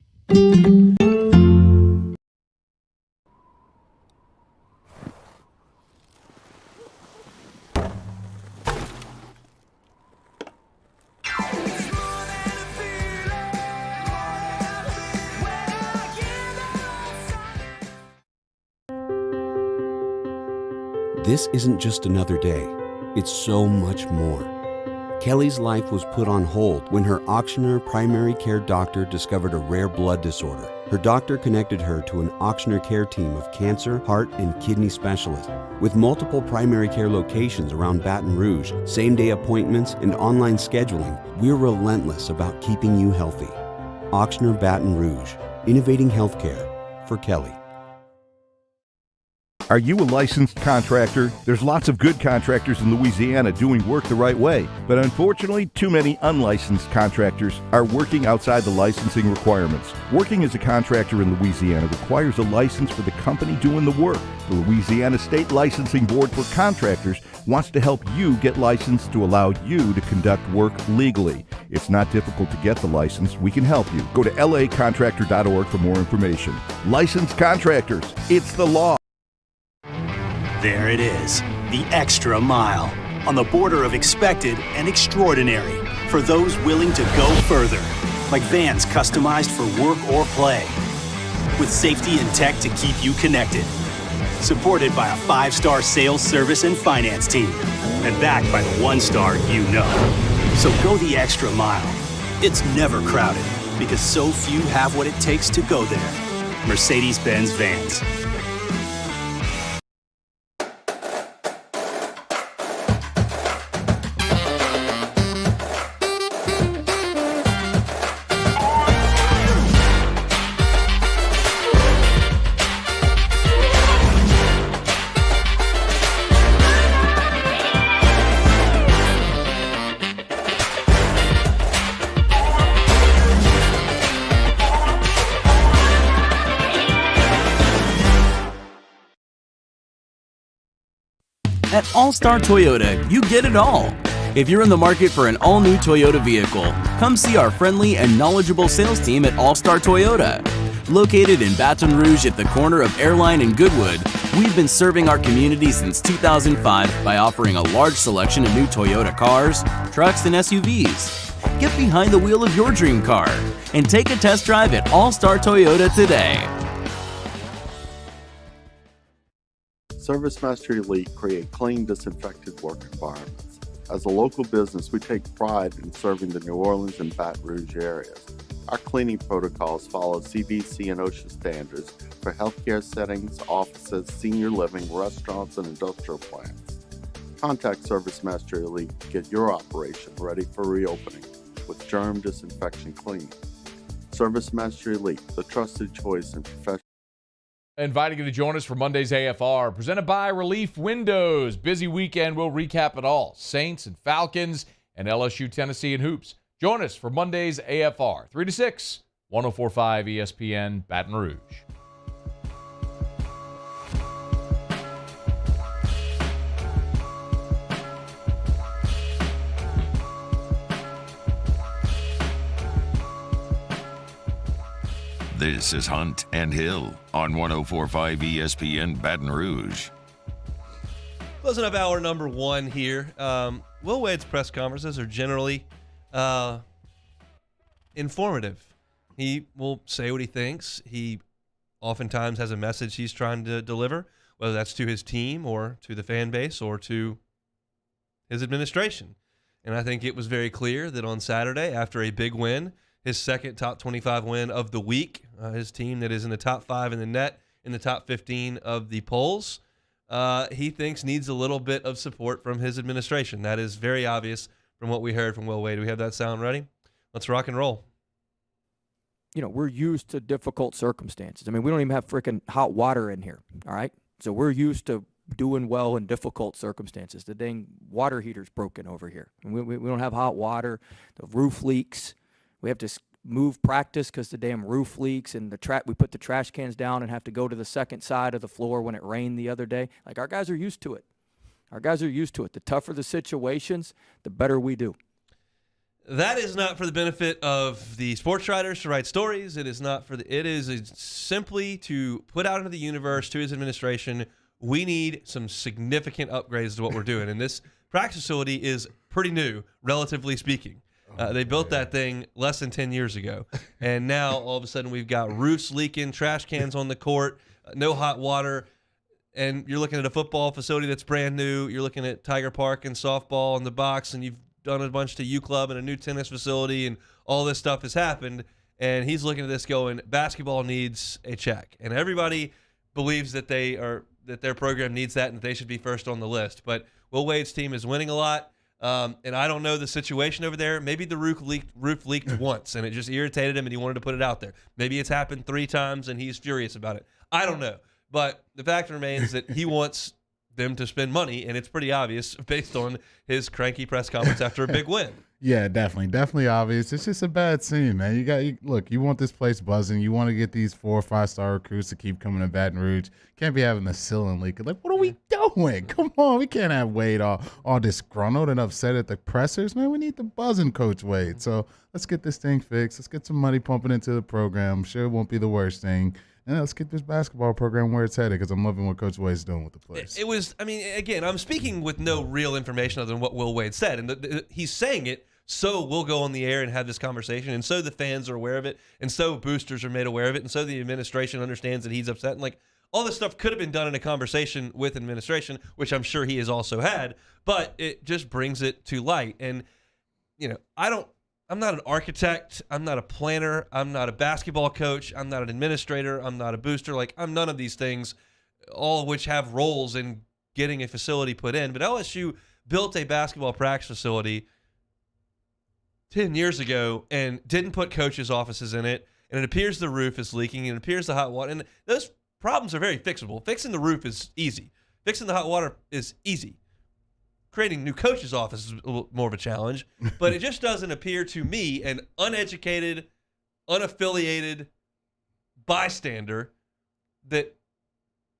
This isn't just another day. It's so much more. Kelly's life was put on hold when her auctioneer primary care doctor discovered a rare blood disorder. Her doctor connected her to an auctioneer care team of cancer, heart, and kidney specialists. With multiple primary care locations around Baton Rouge, same-day appointments, and online scheduling, we're relentless about keeping you healthy. Auctioneer Baton Rouge, innovating healthcare for Kelly. Are you a licensed contractor? There's lots of good contractors in Louisiana doing work the right way, but unfortunately, too many unlicensed contractors are working outside the licensing requirements. Working as a contractor in Louisiana requires a license for the company doing the work. The Louisiana State Licensing Board for Contractors wants to help you get licensed to allow you to conduct work legally. It's not difficult to get the license. We can help you. Go to lacontractor.org for more information. Licensed contractors, it's the law. There it is, the extra mile, on the border of expected and extraordinary, for those willing to go further, like vans customized for work or play, with safety and tech to keep you connected, supported by a 5-star sales, service, and finance team, and backed by the 1-star you know. So go the extra mile. It's never crowded, because so few have what it takes to go there. Mercedes-Benz Vans. At All-Star Toyota, you get it all. If you're in the market for an all-new Toyota vehicle, come see our friendly and knowledgeable sales team at All-Star Toyota. Located in Baton Rouge at the corner of Airline and Goodwood, we've been serving our community since 2005 by offering a large selection of new Toyota cars, trucks, and SUVs. Get behind the wheel of your dream car and take a test drive at All-Star Toyota today. ServiceMaster Elite create clean, disinfected work environments. As a local business, we take pride in serving the New Orleans and Baton Rouge areas. Our cleaning protocols follow CDC and OSHA standards for healthcare settings, offices, senior living, restaurants, and industrial plants. Contact ServiceMaster Elite to get your operation ready for reopening with germ disinfection cleaning. ServiceMaster Elite, the trusted choice in professional. Inviting you to join us for Monday's AFR, presented by Relief Windows. Busy weekend, we'll recap it all. Saints and Falcons and LSU, Tennessee, and hoops. Join us for Monday's AFR, 3 to 6, 104.5 ESPN, Baton Rouge. This is Hunt and Hill on 104.5 ESPN Baton Rouge. Closing up hour number 1 here. Will Wade's press conferences are generally informative. He will say what he thinks. He oftentimes has a message he's trying to deliver, whether that's to his team or to the fan base or to his administration. And I think it was very clear that on Saturday, after a big win, his second top 25 win of the week. His team that is in the top 5 in the net, in the top 15 of the polls, he thinks needs a little bit of support from his administration. That is very obvious from what we heard from Will Wade. Do we have that sound ready? Let's rock and roll. You know, we're used to difficult circumstances. I mean, we don't even have freaking hot water in here, all right? So we're used to doing well in difficult circumstances. The dang water heater's broken over here. We don't have hot water. The roof leaks. We have to move practice because the damn roof leaks, and we put the trash cans down and have to go to the second side of the floor when it rained the other day. Like, our guys are used to it. Our guys are used to it. The tougher the situations, the better we do. That is not for the benefit of the sports writers to write stories. It is not for it is simply to put out into the universe to his administration, we need some significant upgrades to what we're doing. And this practice facility is pretty new, relatively speaking. They built that thing less than 10 years ago. And now all of a sudden we've got roofs leaking, trash cans on the court, no hot water. And you're looking at a football facility that's brand new. You're looking at Tiger Park and softball in the box, and you've done a bunch to U Club and a new tennis facility, and all this stuff has happened. And he's looking at this going, basketball needs a check. And everybody believes that their program needs that and that they should be first on the list. But Will Wade's team is winning a lot. And I don't know the situation over there. Maybe the roof leaked once, and it just irritated him, and he wanted to put it out there. Maybe it's happened 3 times, and he's furious about it. I don't know. But the fact remains that he wants them to spend money, and it's pretty obvious based on his cranky press conference after a big win. Yeah, definitely obvious. It's just a bad scene, man. You want this place buzzing. You want to get these 4 or 5 star recruits to keep coming to Baton Rouge. Can't be having the ceiling leak. Like, what are we doing? Come on, we can't have Wade all disgruntled and upset at the pressers, man. We need the buzzing Coach Wade. So let's get this thing fixed. Let's get some money pumping into the program. I'm sure it won't be the worst thing. And let's get this basketball program where it's headed, because I'm loving what Coach Wade's doing with the place. It was, I mean, again, I'm speaking with no real information other than what Will Wade said. And he's saying it, so we'll go on the air and have this conversation. And so the fans are aware of it. And so boosters are made aware of it. And so the administration understands that he's upset. And, like, all this stuff could have been done in a conversation with administration, which I'm sure he has also had. But it just brings it to light. And, you know, I'm not an architect. I'm not a planner. I'm not a basketball coach. I'm not an administrator. I'm not a booster. Like, I'm none of these things, all of which have roles in getting a facility put in. But LSU built a basketball practice facility 10 years ago and didn't put coaches' offices in it. And it appears the roof is leaking, and it appears the hot water. And those problems are very fixable. Fixing the roof is easy. Fixing the hot water is easy. Creating new coaches' office is a little more of a challenge, but it just doesn't appear to me, an uneducated, unaffiliated bystander, that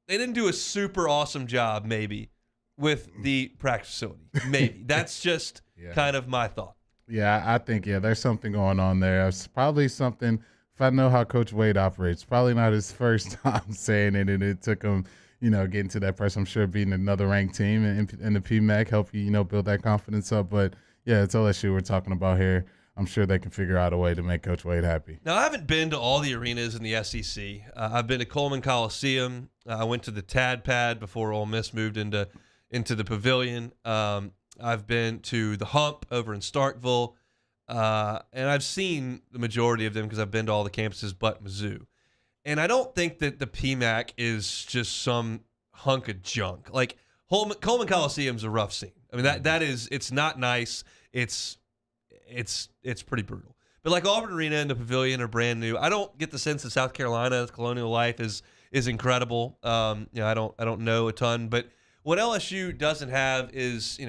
they didn't do a super awesome job, maybe, with the practice facility. Maybe. That's just kind of my thought. Yeah, I think, there's something going on there. It's probably something, if I know how Coach Wade operates, probably not his first time saying it, and it took him getting to that person. I'm sure beating another ranked team in the PMAC help you, build that confidence up. But, yeah, it's LSU we're talking about here. I'm sure they can figure out a way to make Coach Wade happy. Now, I haven't been to all the arenas in the SEC. I've been to Coleman Coliseum. I went to the Tad Pad before Ole Miss moved into the Pavilion. I've been to the Hump over in Starkville. And I've seen the majority of them because I've been to all the campuses but Mizzou. And I don't think that the PMAC is just some hunk of junk. Like, Coleman Coliseum's a rough scene. I mean, that is, it's not nice. It's pretty brutal. But like Auburn Arena and the Pavilion are brand new. I don't get the sense that South Carolina's Colonial Life is incredible. I don't know a ton, but what LSU doesn't have is,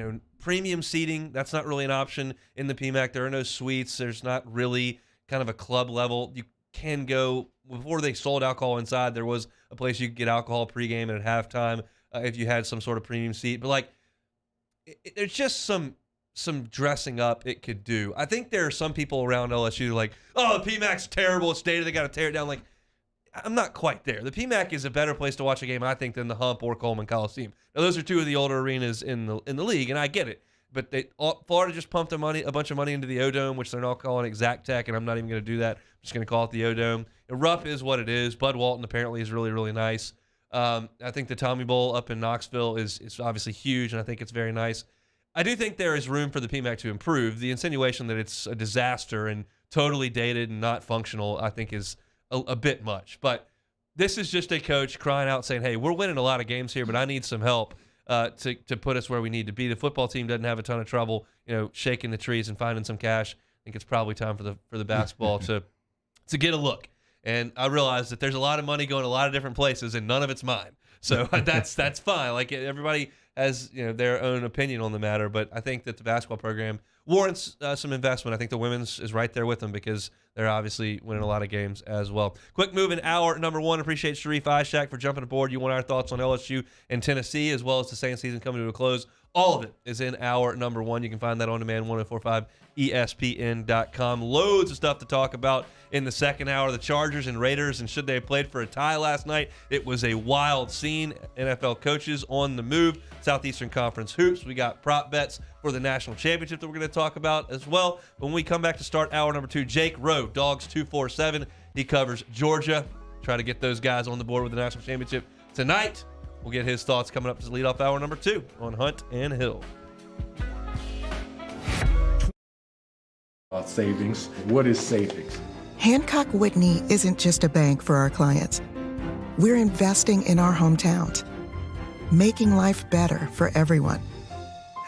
premium seating. That's not really an option in the PMAC. There are no suites. There's not really kind of a club level. You can go, before they sold alcohol inside, there was a place you could get alcohol pregame and at halftime if you had some sort of premium seat. But like, there's just some dressing up it could do. I think there are some people around LSU like, oh, the PMAC's terrible. It's dated. They got to tear it down. Like, I'm not quite there. The PMAC is a better place to watch a game, I think, than the Hump or Coleman Coliseum. Now, those are two of the older arenas in the league, and I get it. But Florida just pumped a bunch of money into the O-Dome, which they're now calling Exact Tech, and I'm not even going to do that. I'm just going to call it the O-Dome. Rupp is what it is. Bud Walton apparently is really, really nice. I think the Tommy Bowl up in Knoxville is obviously huge, and I think it's very nice. I do think there is room for the PMAC to improve. The insinuation that it's a disaster and totally dated and not functional, I think is a bit much. But this is just a coach crying out saying, hey, we're winning a lot of games here, but I need some help to put us where we need to be. The football team doesn't have a ton of trouble, shaking the trees and finding some cash. I think it's probably time for the basketball to get a look. And I realize that there's a lot of money going a lot of different places, and none of it's mine. So that's fine. Like, everybody has their own opinion on the matter, but I think that the basketball program warrants some investment. I think the women's is right there with them because they're obviously winning a lot of games as well. Quick move in hour number 1. Appreciate Sharief Ishaq for jumping aboard. You want our thoughts on LSU and Tennessee, as well as the Saints season coming to a close. All of it is in hour number 1. You can find that on demand, 1045ESPN.com. Loads of stuff to talk about in the second hour. The Chargers and Raiders, and should they have played for a tie last night? It was a wild scene. NFL coaches on the move. Southeastern Conference hoops. We got prop bets for the national championship that we're going to talk about as well. When we come back to start hour number 2, Jake Rowe, Dogs 247. He covers Georgia. Try to get those guys on the board with the national championship tonight. We'll get his thoughts coming up to lead off hour number 2 on Hunt and Hill. Savings. What is savings? Hancock Whitney isn't just a bank for our clients. We're investing in our hometowns, making life better for everyone.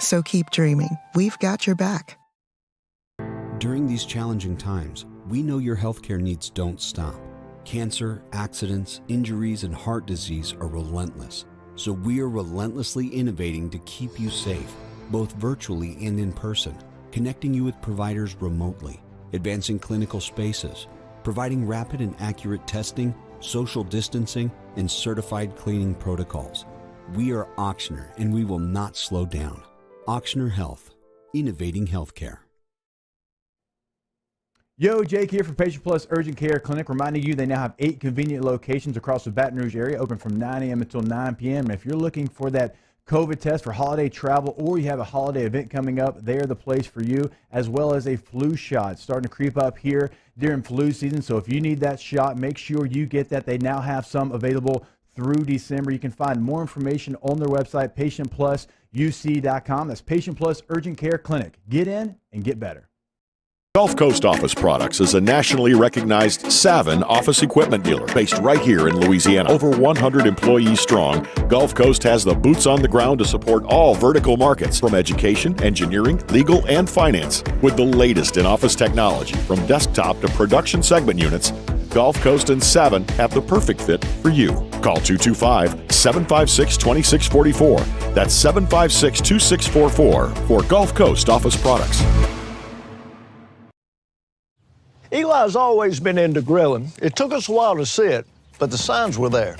So keep dreaming. We've got your back. During these challenging times, we know your healthcare needs don't stop. Cancer, accidents, injuries, and heart disease are relentless. So we are relentlessly innovating to keep you safe, both virtually and in person, connecting you with providers remotely, advancing clinical spaces, providing rapid and accurate testing, social distancing, and certified cleaning protocols. We are Auctioner, and we will not slow down. Auctioner Health, innovating healthcare. Yo, Jake here for Patient Plus Urgent Care Clinic, reminding you they now have 8 convenient locations across the Baton Rouge area, open from 9 a.m. until 9 p.m. And if you're looking for that COVID test for holiday travel, or you have a holiday event coming up, they're the place for you, as well as a flu shot. It's starting to creep up here during flu season, so if you need that shot, make sure you get that. They now have some available through December. You can find more information on their website, patientplusuc.com. That's Patient Plus Urgent Care Clinic. Get in and get better. Gulf Coast Office Products is a nationally recognized Savin office equipment dealer based right here in Louisiana. Over 100 employees strong, Gulf Coast has the boots on the ground to support all vertical markets, from education, engineering, legal, and finance. With the latest in office technology, from desktop to production segment units, Gulf Coast and Savin have the perfect fit for you. Call 225-756-2644. That's 756-2644 for Gulf Coast Office Products. Eli's always been into grilling. It took us a while to see it, but the signs were there.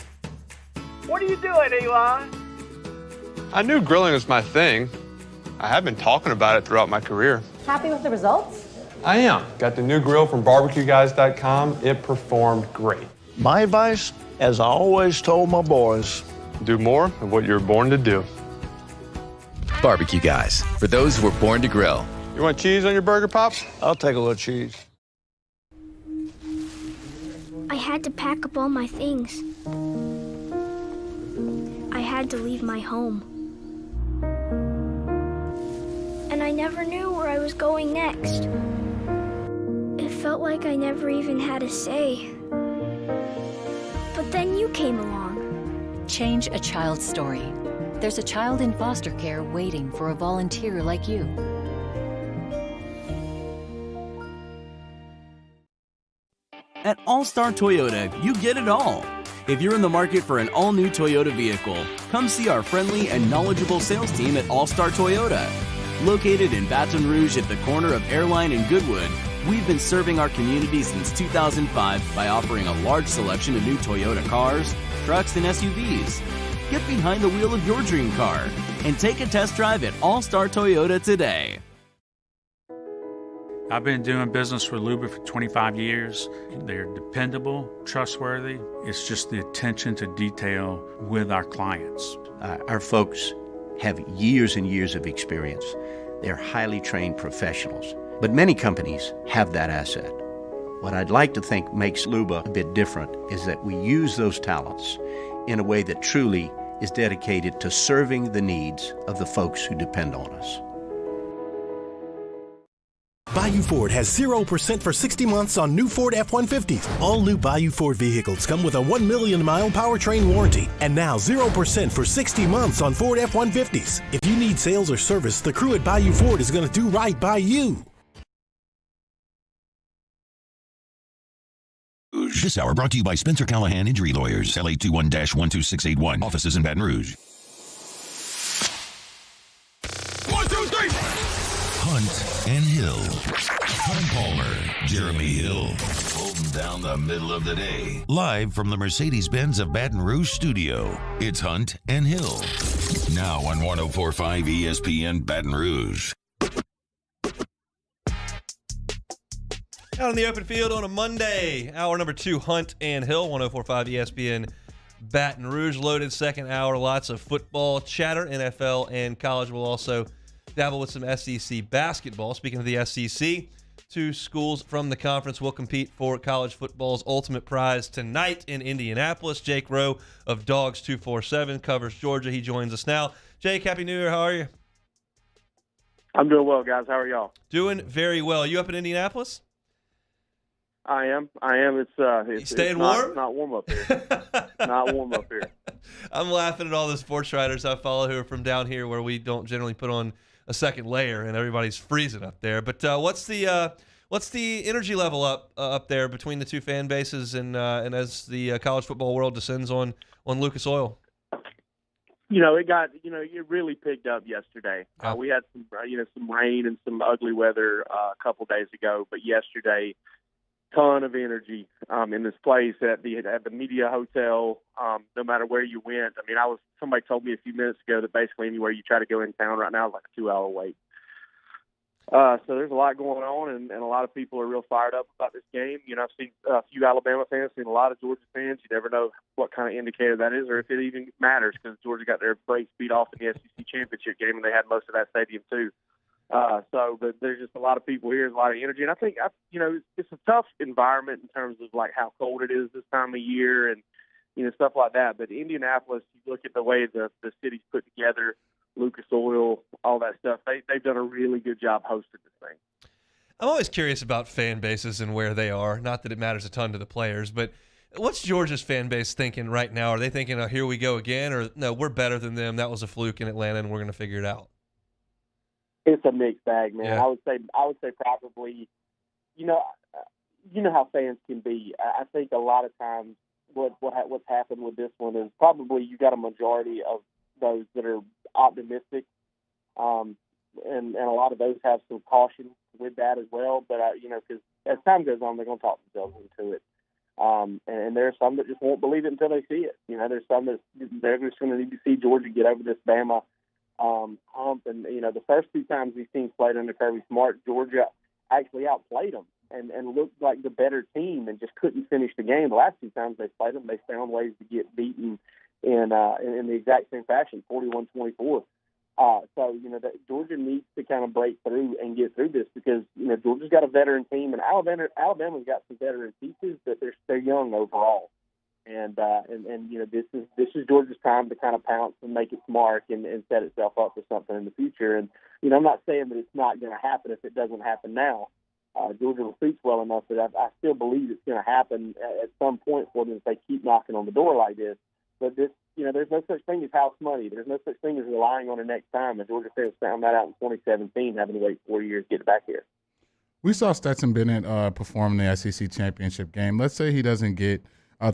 What are you doing, Eli? I knew grilling was my thing. I have been talking about it throughout my career. Happy with the results? I am. Got the new grill from barbecueguys.com. It performed great. My advice, as I always told my boys, do more of what you're born to do. Barbecue Guys, for those who were born to grill. You want cheese on your burger, Pops? I'll take a little cheese. I had to pack up all my things. I had to leave my home. And I never knew where I was going next. It felt like I never even had a say. But then you came along. Change a child's story. There's a child in foster care waiting for a volunteer like you. At All-Star Toyota, you get it all. If you're in the market for an all-new Toyota vehicle, come see our friendly and knowledgeable sales team at All-Star Toyota. Located in Baton Rouge at the corner of Airline and Goodwood, we've been serving our community since 2005 by offering a large selection of new Toyota cars, trucks, and SUVs. Get behind the wheel of your dream car and take a test drive at All-Star Toyota today. I've been doing business with Luba for 25 years. They're dependable, trustworthy. It's just the attention to detail with our clients. Our folks have years and years of experience. They're highly trained professionals. But many companies have that asset. What I'd like to think makes Luba a bit different is that we use those talents in a way that truly is dedicated to serving the needs of the folks who depend on us. Bayou Ford has 0% for 60 months on new Ford F-150s. All new Bayou Ford vehicles come with a 1 million mile powertrain warranty. And now 0% for 60 months on Ford F-150s. If you need sales or service, the crew at Bayou Ford is going to do right by you. This hour brought to you by Spencer Callahan Injury Lawyers, LA 21-12681. Offices in Baton Rouge. 1, 2, 3. Hunt and Hill. Hunt Palmer, Jeremy Hill, holding down the middle of the day. Live from the Mercedes-Benz of Baton Rouge studio, it's Hunt and Hill. Now on 104.5 ESPN Baton Rouge. Out on the open field on a Monday, hour number 2, Hunt and Hill, 104.5 ESPN Baton Rouge. Loaded second hour, lots of football chatter, NFL and college. We'll also dabble with some SEC basketball. Speaking of the SEC, 2 schools from the conference will compete for college football's ultimate prize tonight in Indianapolis. Jake Rowe of Dogs 247 covers Georgia. He joins us now. Jake, Happy New Year. How are you? I'm doing well, guys. How are y'all? Doing very well. You up in Indianapolis? I am. It's staying warm? It's not warm up here. Not warm up here. I'm laughing at all the sports writers I follow who are from down here where we don't generally put on a second layer and everybody's freezing up there. But what's the energy level up there between the two fan bases and as the college football world descends on Lucas Oil? It really picked up yesterday. We had some rain and some ugly weather a couple days ago, but yesterday, ton of energy in this place at the media hotel. No matter where you went, somebody told me a few minutes ago that basically anywhere you try to go in town right now is like a 2-hour wait. So there's a lot going on, and a lot of people are real fired up about this game. I've seen a few Alabama fans, seen a lot of Georgia fans. You never know what kind of indicator that is, or if it even matters, because Georgia got their brakes beat off in the SEC championship game, and they had most of that stadium too. But there's just a lot of people here, there's a lot of energy, and I think it's a tough environment in terms of like how cold it is this time of year and stuff like that. But Indianapolis, you look at the way the city's put together, Lucas Oil, all that stuff. They've done a really good job hosting this thing. I'm always curious about fan bases and where they are. Not that it matters a ton to the players, but what's Georgia's fan base thinking right now? Are they thinking, "Oh, here we go again," or "No, we're better than them. That was a fluke in Atlanta, and we're going to figure it out"? It's a mixed bag, man. Yeah. I would say probably, how fans can be. I think a lot of times what's happened with this one is probably you got a majority of those that are optimistic, and a lot of those have some caution with that as well. But because as time goes on, they're going to talk themselves into it. And there are some that just won't believe it until they see it. There's some that they're just going to need to see Georgia get over this Bama hump. And the first 2 times these teams played under Kirby Smart, Georgia actually outplayed them and looked like the better team and just couldn't finish the game. The last 2 times they played them, they found ways to get beaten in the exact same fashion, 41-24. That Georgia needs to kind of break through and get through this because Georgia's got a veteran team and Alabama's got some veteran pieces, but they're young overall. And this is Georgia's time to kind of pounce and make its mark and set itself up for something in the future. And I'm not saying that it's not going to happen if it doesn't happen now. Georgia recruits well enough that I still believe it's going to happen at some point for them if they keep knocking on the door like this. But this, there's no such thing as house money. There's no such thing as relying on it next time. And Georgia fans found that out in 2017, having to wait 4 years to get it back here. We saw Stetson Bennett perform in the SEC championship game. Let's say he doesn't get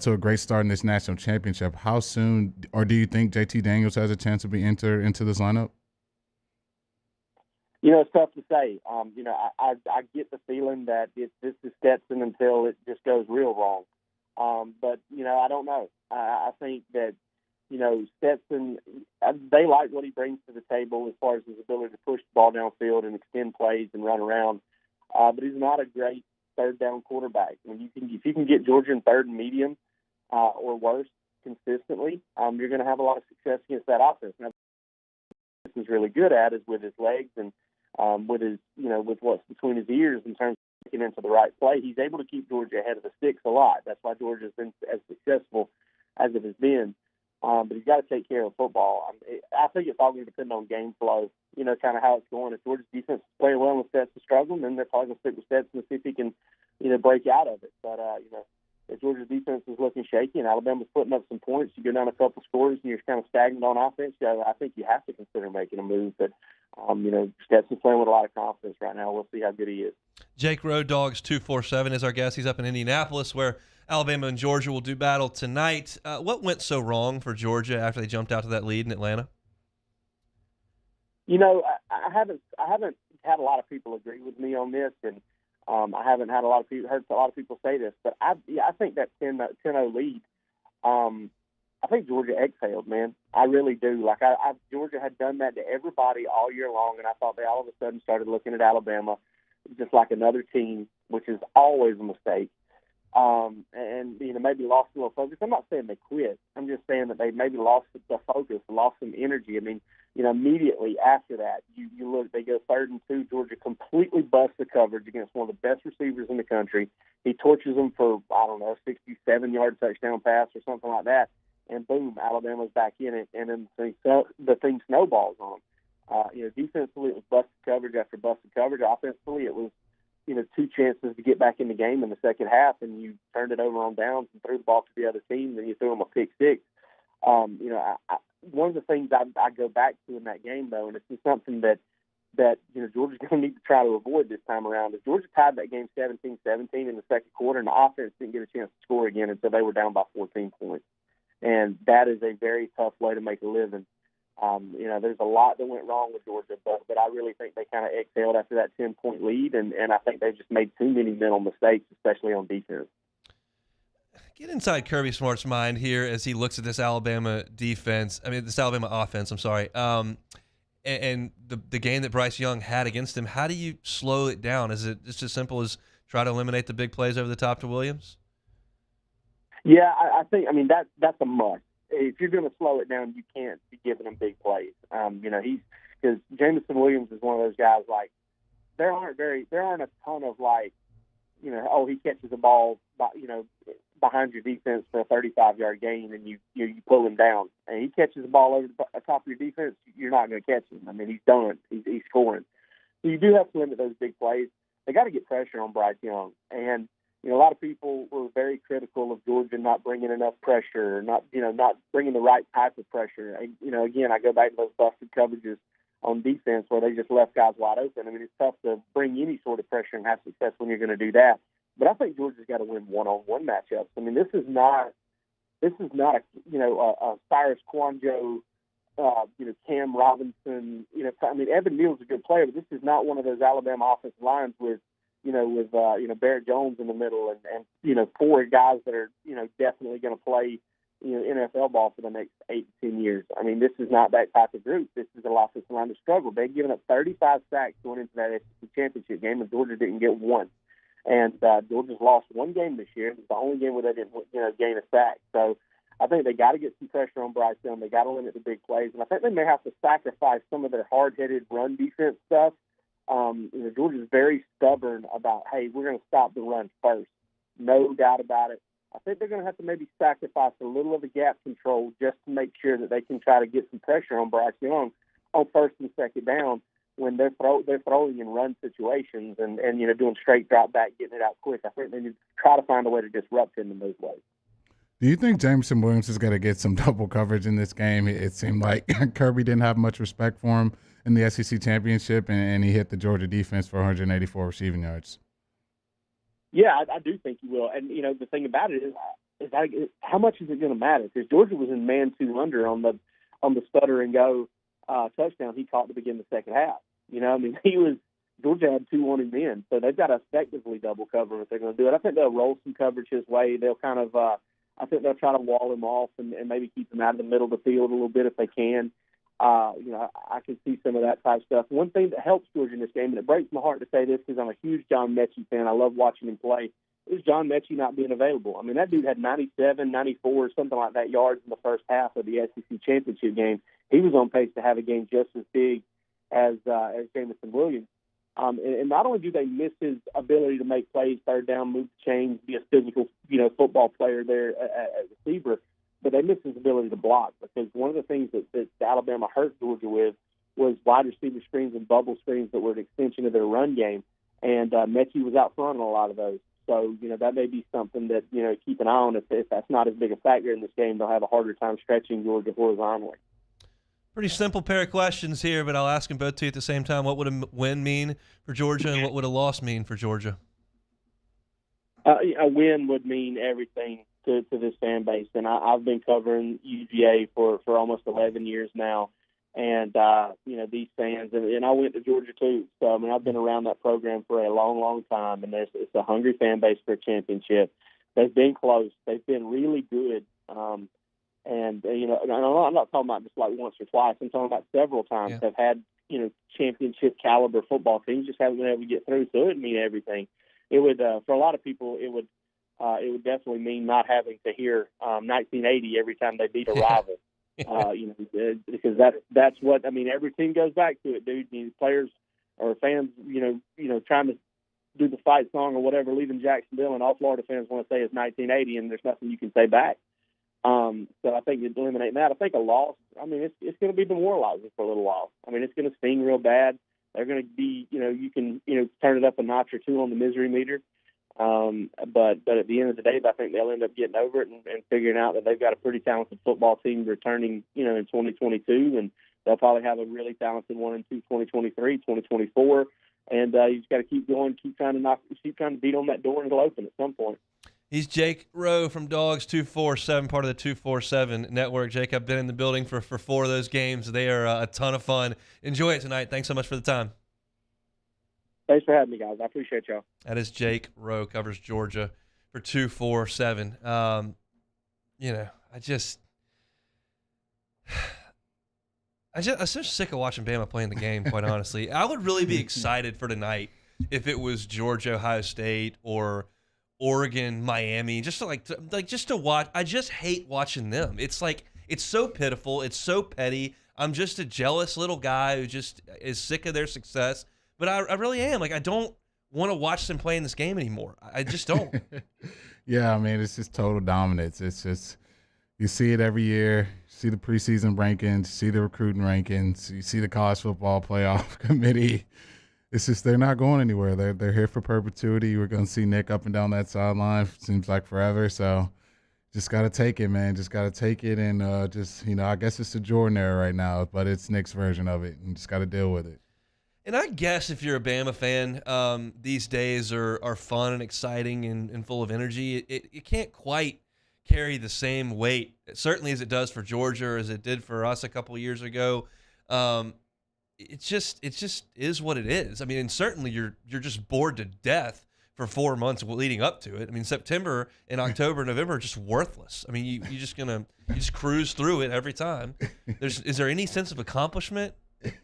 to a great start in this national championship. How soon, or do you think JT Daniels has a chance to be entered into this lineup? It's tough to say. I get the feeling that this is Stetson until it just goes real wrong. But I don't know. I think that, Stetson, they like what he brings to the table as far as his ability to push the ball downfield and extend plays and run around. But he's not a great third down quarterback. If you can get Georgia in third and medium or worse consistently, you're going to have a lot of success against that offense. Now, what he's really good at is with his legs and with his, with what's between his ears in terms of getting into the right play. He's able to keep Georgia ahead of the sticks a lot. That's why Georgia's been as successful as it has been. But he's got to take care of football. I think it's all going to depend on game flow, kind of how it's going. If Georgia's defense is playing well and Stetson's struggling, then they're probably going to stick with Stetson and see if he can, break out of it. But, if Georgia's defense is looking shaky and Alabama's putting up some points, you go down a couple scores and you're kind of stagnant on offense, I think you have to consider making a move. But, Stetson's playing with a lot of confidence right now. We'll see how good he is. Jake Road Dogs 247 is our guest. He's up in Indianapolis where Alabama and Georgia will do battle tonight. What went so wrong for Georgia after they jumped out to that lead in Atlanta? I haven't had a lot of people agree with me on this, and I haven't had heard a lot of people say this, but I think that 10-0 lead, I think Georgia exhaled, man. I really do. Georgia had done that to everybody all year long, and I thought they all of a sudden started looking at Alabama just like another team, which is always a mistake. And maybe lost a little focus. I'm not saying they quit. I'm just saying that they maybe lost the focus, lost some energy. I mean, immediately after that, you look, they go 3rd and 2. Georgia completely busts the coverage against one of the best receivers in the country. He torches them for, 67-yard touchdown pass or something like that. And boom, Alabama's back in it. And then the thing snowballs on them. Defensively, it was busted coverage after busted coverage. Offensively, it was, 2 chances to get back in the game in the second half, and you turned it over on downs and threw the ball to the other team, and you threw them a pick six. One of the things I go back to in that game, though, and it's something that Georgia's going to need to try to avoid this time around, is Georgia tied that game 17-17 in the second quarter, and the offense didn't get a chance to score again until they were down by 14 points. And that is a very tough way to make a living. There's a lot that went wrong with Georgia, but I really think they kind of exhaled after that 10-point lead, and I think they just made too many mental mistakes, especially on defense. Get inside Kirby Smart's mind here as he looks at this Alabama offense, I'm sorry. And the game that Bryce Young had against him, how do you slow it down? Is it just as simple as try to eliminate the big plays over the top to Williams? Yeah, I think, that's a must. If you're going to slow it down, you can't be giving him big plays. Because Jamison Williams is one of those guys, there aren't a ton of he catches the ball, behind your defense for a 35-yard gain and you pull him down. And he catches the ball over the top of your defense, you're not going to catch him. He's done. He's scoring. So you do have to limit those big plays. They got to get pressure on Bryce Young. And a lot of people were very critical of Georgia not bringing enough pressure, not bringing the right type of pressure. Again, I go back to those busted coverages on defense where they just left guys wide open. It's tough to bring any sort of pressure and have success when you're going to do that. But I think Georgia's got to win one-on-one matchups. This is not a Cyrus Kwanjo, Cam Robinson. Evan Neal's a good player, but this is not one of those Alabama offensive lines with Barrett Jones in the middle and 4 guys that are, definitely going to play, NFL ball for the next 8 to 10 years. This is not that type of group. This is a offensive line to struggle. They've given up 35 sacks going into that SEC championship game, and Georgia didn't get one. And Georgia's lost 1 game this year. It's the only game where they didn't, gain a sack. So I think they got to get some pressure on Bryce Young. They got to limit the big plays, and I think they may have to sacrifice some of their hard-headed run defense stuff. Georgia's very stubborn about, hey, we're going to stop the run first. No doubt about it. I think they're going to have to maybe sacrifice a little of the gap control just to make sure that they can try to get some pressure on Bryce Young on first and second down when they're throwing in run situations and doing straight drop back, getting it out quick. I think they need to try to find a way to disrupt him in those ways. Do you think Jamison Williams is going to get some double coverage in this game? It seemed like Kirby didn't have much respect for him in the SEC championship, and he hit the Georgia defense for 184 receiving yards. Yeah, I do think he will. And, the thing about it is how much is it going to matter? Because Georgia was in man 2 under on the stutter and go touchdown he caught to begin the second half. Georgia had 2 on him in, so they've got to effectively double cover if they're going to do it. I think they'll roll some coverage his way. They'll kind of, I think they'll try to wall him off and maybe keep him out of the middle of the field a little bit if they can. I can see some of that type stuff. One thing that helps Georgia in this game, and it breaks my heart to say this because I'm a huge John Mechie fan. I love watching him play. Is John Mechie not being available? That dude had 97, 94, something like that yards in the first half of the SEC championship game. He was on pace to have a game just as big as Jamison Williams. And not only do they miss his ability to make plays, third down, move the chains, be a physical, football player there at receiver, but they miss his ability to block, because one of the things that Alabama hurt Georgia with was wide receiver screens and bubble screens that were an extension of their run game. and Mechie was out front on a lot of those. So, that may be something that, keep an eye on. If that's not as big a factor in this game, they'll have a harder time stretching Georgia horizontally. Pretty simple pair of questions here, but I'll ask them both to you at the same time. What would a win mean for Georgia, and what would a loss mean for Georgia? A win would mean everything to this fan base, and I've been covering UGA for almost 11 years now, and these fans, and I went to Georgia too. So I've been around that program for a long, long time, and it's a hungry fan base for a championship. They've been close. They've been really good. And I'm not talking about just like once or twice. I'm talking about several times. Have had championship caliber football teams, just haven't been able to get through. So it would mean everything. It would for a lot of people. It would definitely mean not having to hear 1980 every time they beat a rival. Because that's what every team goes back to it, dude. Players or fans, trying to do the fight song or whatever, leaving Jacksonville, and all Florida fans want to say is 1980, and there's nothing you can say back. So I think eliminating that. I think a loss, it's going to be demoralizing for a little while. It's going to sting real bad. They're going to be, you can turn it up a notch or two on the misery meter. But at the end of the day, I think they'll end up getting over it and figuring out that they've got a pretty talented football team returning, in 2022, and they'll probably have a really talented one in 2023, 2024. And you just got to keep going, keep trying to beat on that door, and it'll open at some point. He's Jake Rowe from Dogs 247, part of the 247 network. Jake, I've been in the building for 4 of those games. They are a ton of fun. Enjoy it tonight. Thanks so much for the time. Thanks for having me, guys. I appreciate y'all. That is Jake Rowe, covers Georgia for 247. I'm so sick of watching Bama playing the game, quite honestly. I would really be excited for tonight if it was Georgia, Ohio State, or Oregon, Miami, just to watch. I just hate watching them. It's so pitiful. It's so petty. I'm just a jealous little guy who just is sick of their success. But I really am. I don't want to watch them play in this game anymore. I just don't. Yeah, it's just total dominance. It's just, you see it every year. You see the preseason rankings, you see the recruiting rankings, you see the college football playoff committee. It's just they're not going anywhere. They're here for perpetuity. We're going to see Nick up and down that sideline. Seems like forever. So just got to take it, man. Just got to take it, and I guess it's the Jordan era right now, but it's Nick's version of it, and just got to deal with it. And I guess if you're a Bama fan, these days are fun and exciting and full of energy. It can't quite carry the same weight, certainly as it does for Georgia or as it did for us a couple of years ago. It just is what it is. And certainly you're just bored to death for 4 months leading up to it. September and October, November are just worthless. You just cruise through it every time. Is there any sense of accomplishment?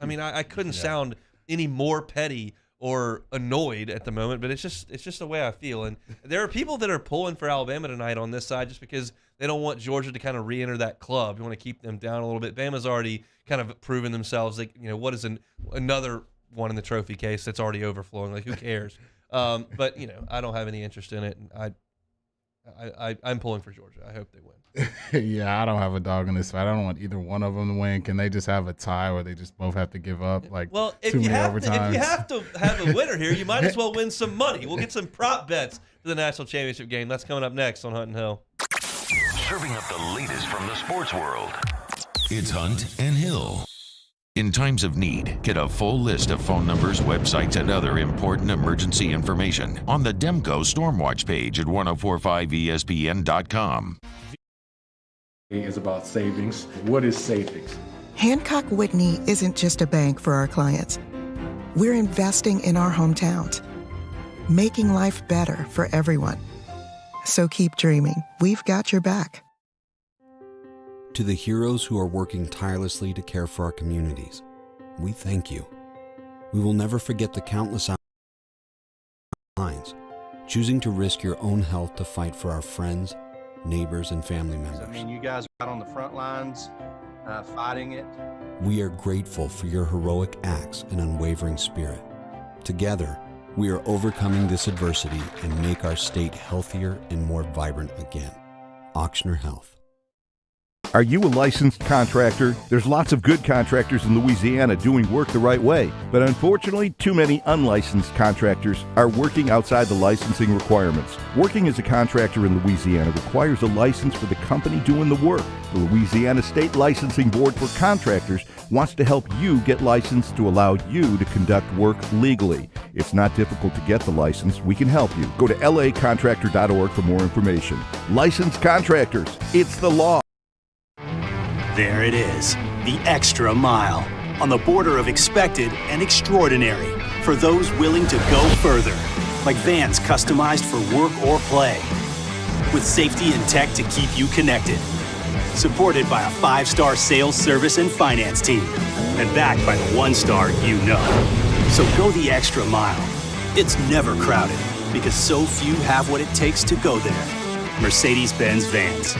I couldn't sound any more petty or annoyed at the moment, but it's just the way I feel. And there are people that are pulling for Alabama tonight on this side just because they don't want Georgia to kind of re-enter that club. You want to keep them down a little bit. Bama's already kind of proven themselves. What is another one in the trophy case that's already overflowing? Who cares? But I don't have any interest in it, and I'm pulling for Georgia. I hope they win. Yeah, I don't have a dog in this fight. I don't want either one of them to win. Can they just have a tie where they just both have to give up if you have to have a winner here, you might as well win some money. We'll get some prop bets for the national championship game. That's coming up next on Hunt and Hill. Serving up the latest from the sports world. It's Hunt and Hill. In times of need, get a full list of phone numbers, websites, and other important emergency information on the Demco Stormwatch page at 1045ESPN.com. Is about savings. What is savings? Hancock Whitney isn't just a bank for our clients. We're investing in our hometowns, making life better for everyone. So keep dreaming. We've got your back. To the heroes who are working tirelessly to care for our communities, we thank you. We will never forget the countless lines, choosing to risk your own health to fight for our friends, neighbors, and family members. You guys are out on the front lines fighting it. We are grateful for your heroic acts and unwavering spirit. Together, we are overcoming this adversity and make our state healthier and more vibrant again. Auctioner Health. Are you a licensed contractor? There's lots of good contractors in Louisiana doing work the right way, but unfortunately, too many unlicensed contractors are working outside the licensing requirements. Working as a contractor in Louisiana requires a license for the company doing the work. The Louisiana State Licensing Board for Contractors wants to help you get licensed to allow you to conduct work legally. It's not difficult to get the license. We can help you. Go to lacontractor.org for more information. Licensed contractors, it's the law. There it is, the extra mile, on the border of expected and extraordinary for those willing to go further, like vans customized for work or play, with safety and tech to keep you connected, supported by a 5-star sales, service, and finance team, and backed by the 1-star you know. So go the extra mile. It's never crowded, because so few have what it takes to go there. Mercedes-Benz Vans.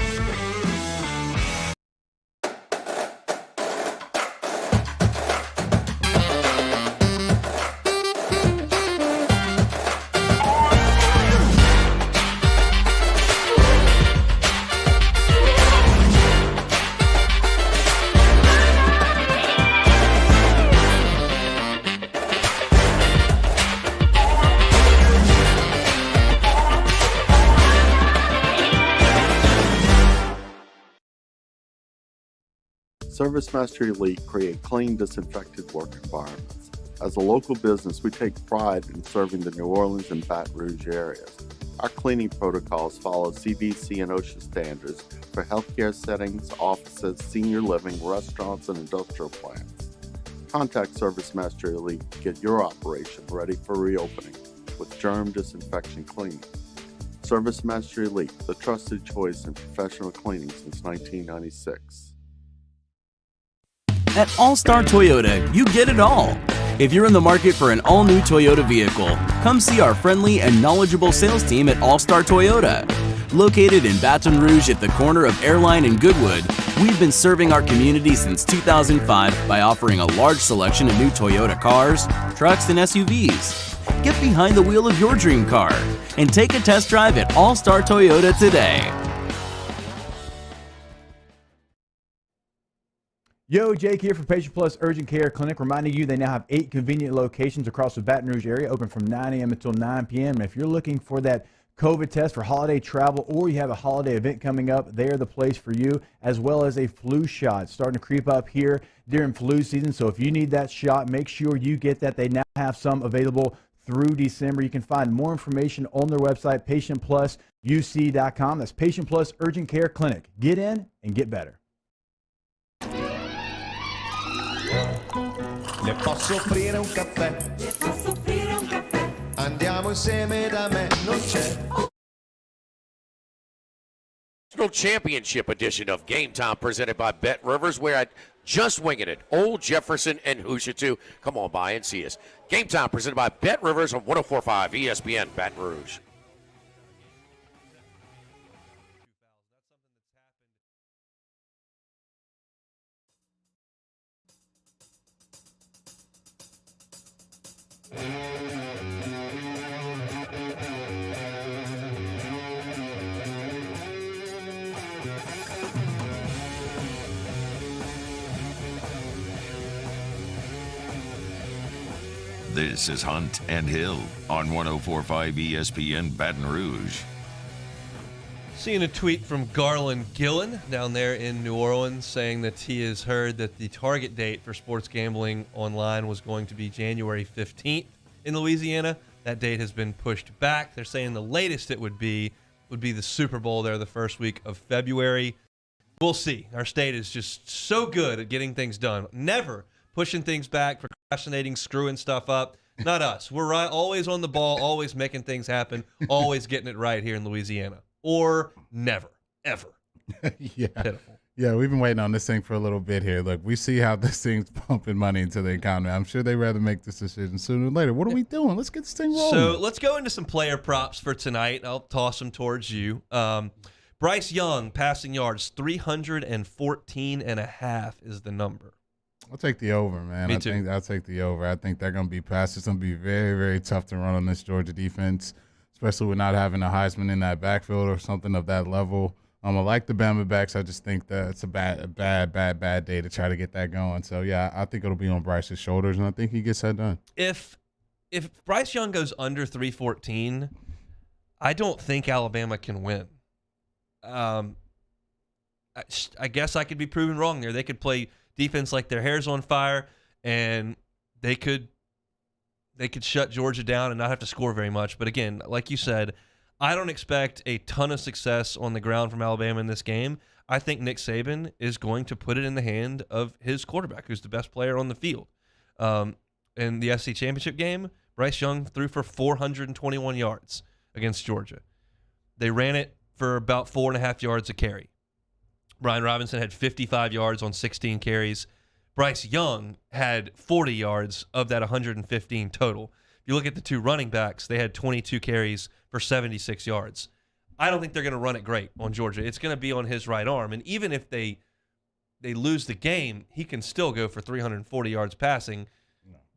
Service Mastery Elite create clean, disinfected work environments. As a local business, we take pride in serving the New Orleans and Baton Rouge areas. Our cleaning protocols follow CDC and OSHA standards for healthcare settings, offices, senior living, restaurants, and industrial plants. Contact Service Mastery Elite to get your operation ready for reopening with germ disinfection cleaning. Service Mastery Elite, the trusted choice in professional cleaning since 1996. At All-Star Toyota, you get it all. If you're in the market for an all-new Toyota vehicle, come see our friendly and knowledgeable sales team at All-Star Toyota. Located in Baton Rouge at the corner of Airline and Goodwood, we've been serving our community since 2005 by offering a large selection of new Toyota cars, trucks, and SUVs. Get behind the wheel of your dream car and take a test drive at All-Star Toyota today. Yo, Jake here for Patient Plus Urgent Care Clinic, reminding you they now have 8 convenient locations across the Baton Rouge area, open from 9 a.m. until 9 p.m. And if you're looking for that COVID test for holiday travel, or you have a holiday event coming up, they're the place for you, as well as a flu shot. It's starting to creep up here during flu season, so if you need that shot, make sure you get that. They now have some available through December. You can find more information on their website, patientplusuc.com. That's Patient Plus Urgent Care Clinic. Get in and get better. Le posso offrire un caffè? Le posso offrire un caffè? Andiamo insieme da me, non c'è. National Championship edition of Game Time presented by Bet Rivers. We're at Just Winging It, Old Jefferson and Hoosier 2. Come on by and see us. Game Time presented by Bet Rivers on 104.5 ESPN Baton Rouge. This is Hunt and Hill on 104.5 ESPN Baton Rouge. Seeing a tweet from Garland Gillen down there in New Orleans saying that he has heard that the target date for sports gambling online was going to be January 15th in Louisiana. That date has been pushed back. They're saying the latest it would be the Super Bowl there the first week of February. We'll see. Our state is just so good at getting things done. Never pushing things back, procrastinating, screwing stuff up. Not us. We're right, always on the ball, always making things happen, always getting it right here in Louisiana. Or never, ever. Yeah. Pitiful. Yeah, we've been waiting on this thing for a little bit here. Look, we see how this thing's pumping money into the economy. I'm sure they'd rather make this decision sooner or later. What are we doing? Let's get this thing rolling. So let's go into some player props for tonight. I'll toss them towards you. Bryce Young, passing yards, 314.5 is the number. I'll take the over, man. Me too. I think I'll take the over. I think they're going to be passed. It's going to be very, very tough to run on this Georgia defense, especially with not having a Heisman in that backfield or something of that level. I like the Bama backs. I just think that it's a bad day to try to get that going. So, yeah, I think it'll be on Bryce's shoulders, and I think he gets that done. If Bryce Young goes under 314, I don't think Alabama can win. I guess I could be proven wrong there. They could play defense like their hair's on fire, and they could shut Georgia down and not have to score very much. But again, like you said, I don't expect a ton of success on the ground from Alabama in this game. I think Nick Saban is going to put it in the hand of his quarterback, who's the best player on the field. In the SEC championship game, Bryce Young threw for 421 yards against Georgia. They ran it for about 4.5 yards a carry. Brian Robinson had 55 yards on 16 carries. Bryce Young had 40 yards of that 115 total. If you look at the two running backs, they had 22 carries for 76 yards. I don't think they're going to run it great on Georgia. It's going to be on his right arm. And even if they lose the game, he can still go for 340 yards passing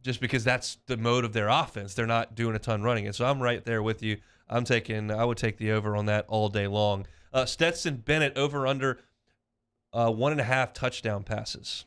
just because that's the mode of their offense. They're not doing a ton running it. So I'm right there with you. I would take the over on that all day long. Stetson Bennett over under 1.5 touchdown passes.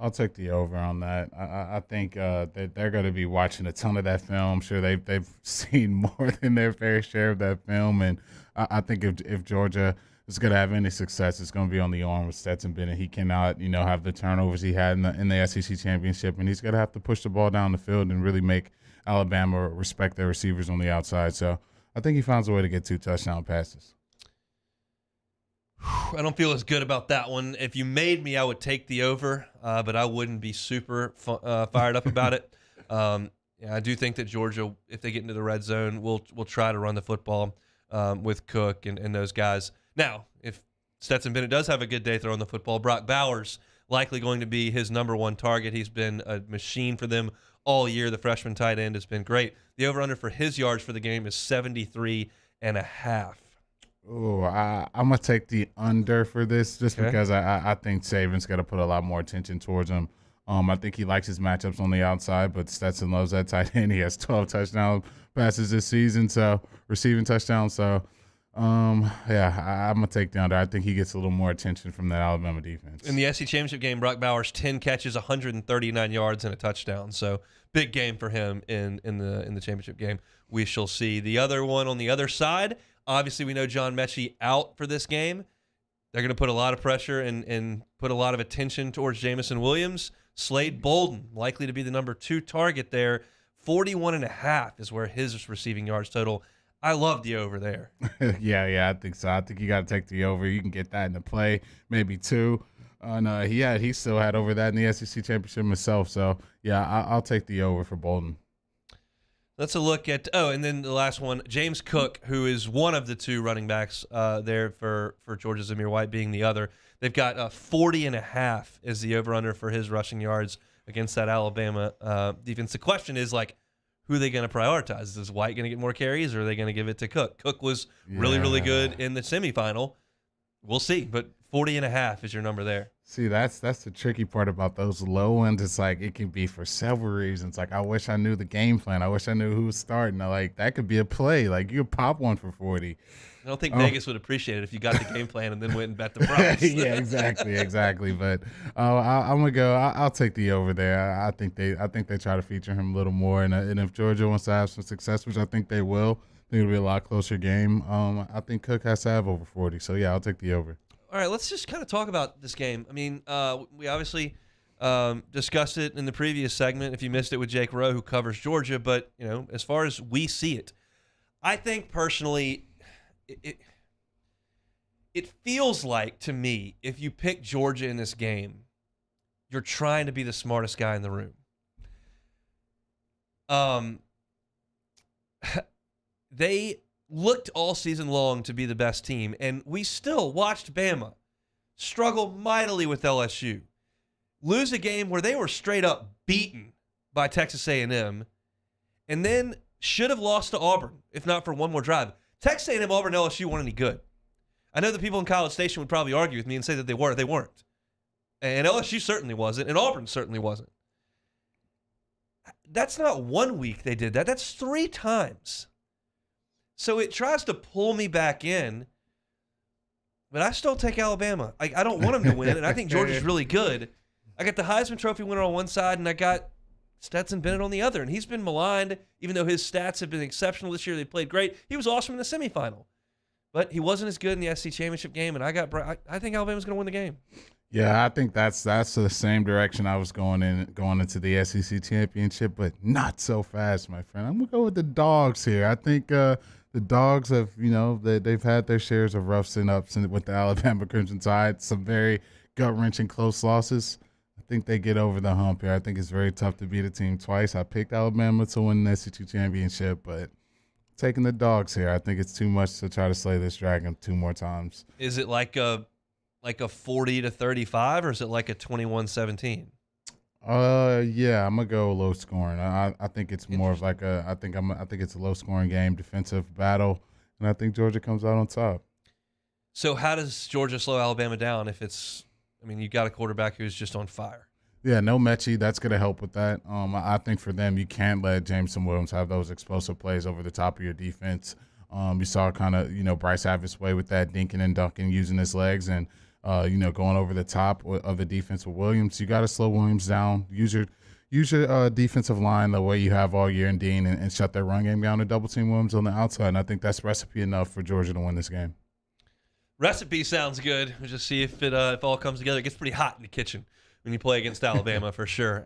I'll take the over on that. I think that they're going to be watching a ton of that film. I'm sure they've seen more than their fair share of that film, and I think if Georgia is going to have any success, it's going to be on the arm with Stetson Bennett. He cannot, have the turnovers he had in the SEC championship, and he's going to have to push the ball down the field and really make Alabama respect their receivers on the outside. So I think he finds a way to get 2 touchdown passes. I don't feel as good about that one. If you made me, I would take the over, but I wouldn't be super fired up about it. I do think that Georgia, if they get into the red zone, will try to run the football with Cook and those guys. Now, if Stetson Bennett does have a good day throwing the football, Brock Bowers likely going to be his number one target. He's been a machine for them all year. The freshman tight end has been great. The over-under for his yards for the game is 73.5. Oh, I'm going to take the under for this just because I think Saban's got to put a lot more attention towards him. I think he likes his matchups on the outside, but Stetson loves that tight end. He has 12 touchdown passes this season, so receiving touchdowns. So, I'm going to take the under. I think he gets a little more attention from that Alabama defense. In the SEC championship game, Brock Bowers, 10 catches, 139 yards, and a touchdown. So big game for him in the championship game. We shall see. The other one on the other side, obviously we know John Mechie out for this game. They're going to put a lot of pressure and put a lot of attention towards Jamison Williams. Slade Bolden, likely to be the number 2 target there. 41.5 is where his receiving yards total. I love the over there. Yeah, I think so. I think you got to take the over. You can get that in the play, maybe 2. He still had over that in the SEC championship himself. So, yeah, I'll take the over for Bolden. Let's look at and then the last one, James Cook, who is one of the 2 running backs there for Georgia, Zamir White being the other. They've got 40.5 is the over-under for his rushing yards against that Alabama defense. The question is, who are they going to prioritize? Is White going to get more carries, or are they going to give it to Cook? Cook was really, really good in the semifinal. We'll see, but 40.5 is your number there. See, that's the tricky part about those low ones. It's it can be for several reasons. I wish I knew the game plan. I wish I knew who was starting. That could be a play. You could pop one for 40. I don't think Vegas would appreciate it if you got the game plan and then went and bet the props. Yeah, exactly. But I'm gonna go. I'll take the over there. I think they try to feature him a little more. And if Georgia wants to have some success, which I think they will, I think it'll be a lot closer game. I think Cook has to have over 40. So yeah, I'll take the over. All right, let's just kind of talk about this game. I mean, we obviously discussed it in the previous segment. If you missed it with Jake Rowe, who covers Georgia, but as far as we see it, I think personally, it feels like to me, if you pick Georgia in this game, you're trying to be the smartest guy in the room. They looked all season long to be the best team, and we still watched Bama struggle mightily with LSU, lose a game where they were straight up beaten by Texas A&M, and then should have lost to Auburn if not for one more drive. Texas A&M, Auburn, LSU weren't any good. I know the people in College Station would probably argue with me and say that they were. They weren't. And LSU certainly wasn't, and Auburn certainly wasn't. That's not 1 week they did that. That's 3 times. So it tries to pull me back in. but I still take Alabama. I don't want them to win, and I think Georgia's really good. I got the Heisman Trophy winner on one side, and I got Stetson Bennett on the other, and he's been maligned, even though his stats have been exceptional this year. They played great. He was awesome in the semifinal, but he wasn't as good in the SEC championship game, and I think Alabama's going to win the game. Yeah, I think that's the same direction I was going into the SEC championship, but not so fast, my friend. I'm going to go with the Dogs here. I think the Dogs have, they've had their shares of roughs and ups with the Alabama Crimson Tide, some very gut-wrenching close losses. I think they get over the hump here. I think it's very tough to beat a team twice. I picked Alabama to win the SEC championship, but taking the Dogs here. I think it's too much to try to slay this dragon 2 more times. Is it like a 40-35, or is it like a 21-17? Yeah, I'm gonna go low scoring. I think it's more of like I think it's a low scoring game, defensive battle, and I think Georgia comes out on top. So how does Georgia slow Alabama down if it's? I mean, you got a quarterback who's just on fire. Yeah, no Mechie. That's going to help with that. I think for them, you can't let Jameson Williams have those explosive plays over the top of your defense. You saw kind of, Bryce have his way with that, dinking and dunking, using his legs and, going over the top of the defense with Williams. You got to slow Williams down. Use your defensive line the way you have all year in Dean and shut their run game down and double team Williams on the outside. And I think that's recipe enough for Georgia to win this game. Recipe sounds good. We'll just see if it all comes together. It gets pretty hot in the kitchen when you play against Alabama for sure.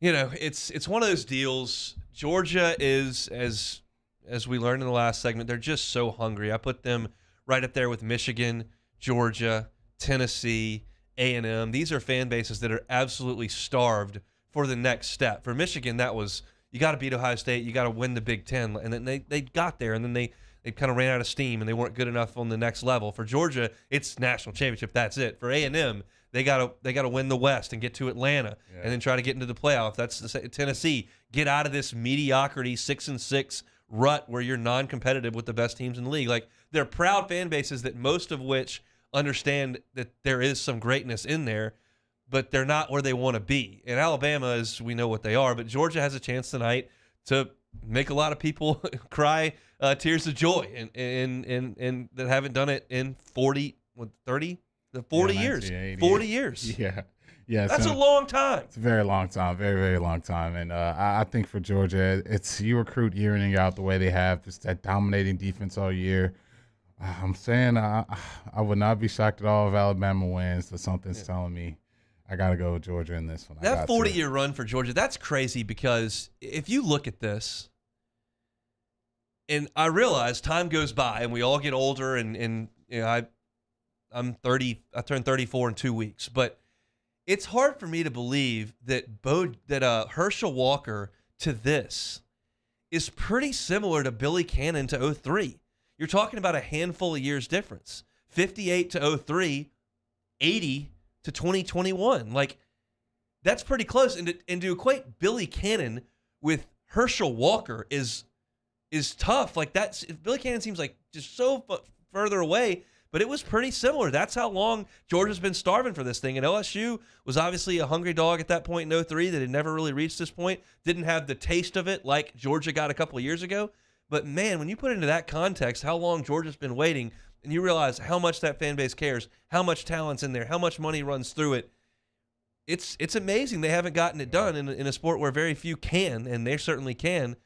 It's one of those deals. Georgia is, as we learned in the last segment, they're just so hungry. I put them right up there with Michigan, Georgia, Tennessee, A&M. These are fan bases that are absolutely starved for the next step. For Michigan, that was you got to beat Ohio State, you got to win the Big Ten, and then they got there, and then they kind of ran out of steam and they weren't good enough on the next level. For Georgia, it's national championship. That's it. For A&M, they gotta win the West and get to Atlanta and then try to get into the playoff. That's Tennessee. Get out of this mediocrity 6-6 rut where you're non-competitive with the best teams in the league. Like, they're proud fan bases that most of which understand that there is some greatness in there, but they're not where they want to be. And Alabama is, we know what they are, but Georgia has a chance tonight to make a lot of people cry tears of joy and that haven't done it in 40 years. 40 years. Yeah. That's a long time. It's a very long time, very, very long time. And I think for Georgia, it's you recruit year in and year out the way they have, just that dominating defense all year. I'm saying I would not be shocked at all if Alabama wins, but something's telling me I got to go with Georgia in this one. That 40-year run for Georgia, that's crazy because if you look at this, and I realize time goes by and we all get older and I'm 30, I turned 34 in 2 weeks, but it's hard for me to believe that Herschel Walker to this is pretty similar to Billy Cannon to 03. You're talking about a handful of years difference. 58 to 03, 80 to 2021. Like, that's pretty close. And to equate Billy Cannon with Herschel Walker is tough. Like, Billy Cannon seems like just so further away, but it was pretty similar. That's how long Georgia's been starving for this thing. And LSU was obviously a hungry dog at that point in 03 that had never really reached this point, didn't have the taste of it like Georgia got a couple of years ago. But, man, when you put into that context how long Georgia's been waiting and you realize how much that fan base cares, how much talent's in there, how much money runs through it, it's amazing they haven't gotten it done in a sport where very few can, and they certainly can.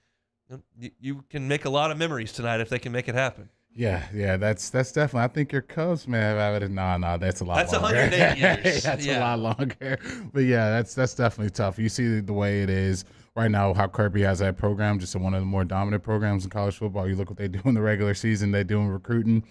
You can make a lot of memories tonight if they can make it happen. Yeah, that's definitely. I think your Cubs may have it. No, that's a lot. That's longer. 108 years. That's a lot longer. But yeah, that's definitely tough. You see the way it is right now. How Kirby has that program, just one of the more dominant programs in college football. You look what they do in the regular season. They do in recruiting.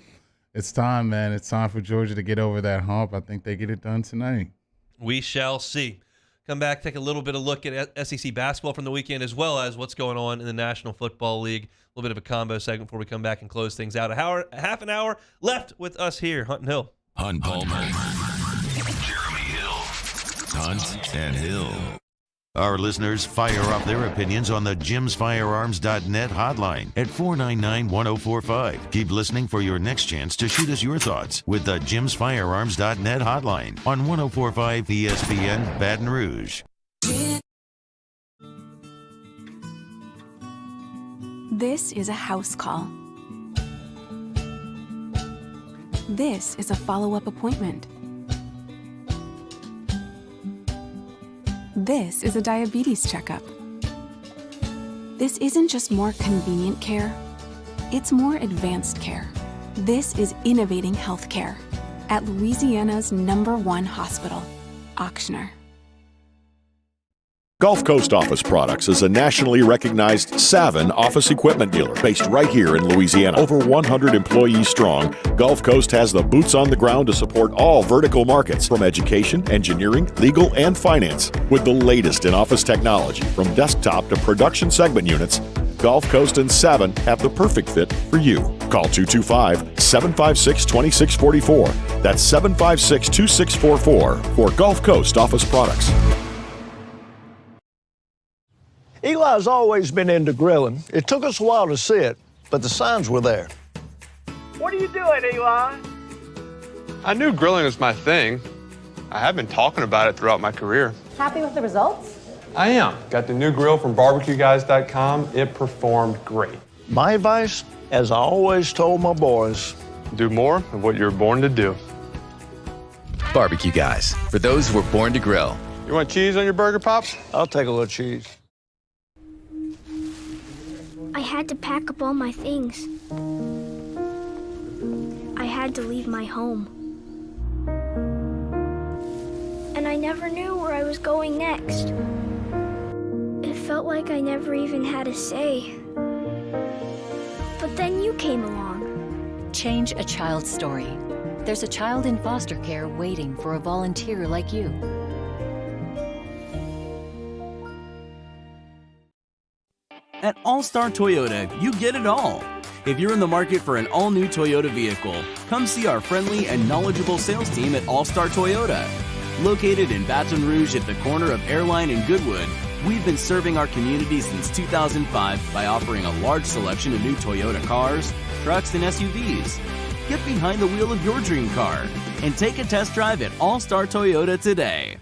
It's time, man. It's time for Georgia to get over that hump. I think they get it done tonight. We shall see. Come back, take a little bit of look at SEC basketball from the weekend, as well as what's going on in the National Football League. A little bit of a combo segment before we come back and close things out. Half an hour left with us here, Hunt and Hill. Hunt Palmer, Jeremy Hill, Hunt and Hill. Our listeners fire off their opinions on the jimsfirearms.net hotline at 499-1045. Keep listening for your next chance to shoot us your thoughts with the jimsfirearms.net hotline on 1045 ESPN Baton Rouge. This is a house call. This is a follow-up appointment. This is a diabetes checkup. This isn't just more convenient care, it's more advanced care. This is innovating healthcare at Louisiana's #1 hospital, Ochsner. Gulf Coast Office Products is a nationally recognized Savin office equipment dealer based right here in Louisiana. Over 100 employees strong, Gulf Coast has the boots on the ground to support all vertical markets from education, engineering, legal, and finance. With the latest in office technology from desktop to production segment units, Gulf Coast and Savin have the perfect fit for you. Call 225-756-2644. That's 756-2644 for Gulf Coast Office Products. Eli's always been into grilling. It took us a while to see it, but the signs were there. What are you doing, Eli? I knew grilling was my thing. I have been talking about it throughout my career. Happy with the results? I am. Got the new grill from barbecueguys.com. It performed great. My advice, as I always told my boys, do more of what you were born to do. Barbecue Guys, for those who were born to grill. You want cheese on your burger, Pops? I'll take a little cheese. I had to pack up all my things. I had to leave my home. And I never knew where I was going next. It felt like I never even had a say. But then you came along. Change a child's story. There's a child in foster care waiting for a volunteer like you. At All-Star Toyota, you get it all. If you're in the market for an all-new Toyota vehicle, come see our friendly and knowledgeable sales team at All-Star Toyota. Located in Baton Rouge at the corner of Airline and Goodwood, we've been serving our community since 2005 by offering a large selection of new Toyota cars, trucks, and SUVs. Get behind the wheel of your dream car and take a test drive at All-Star Toyota today.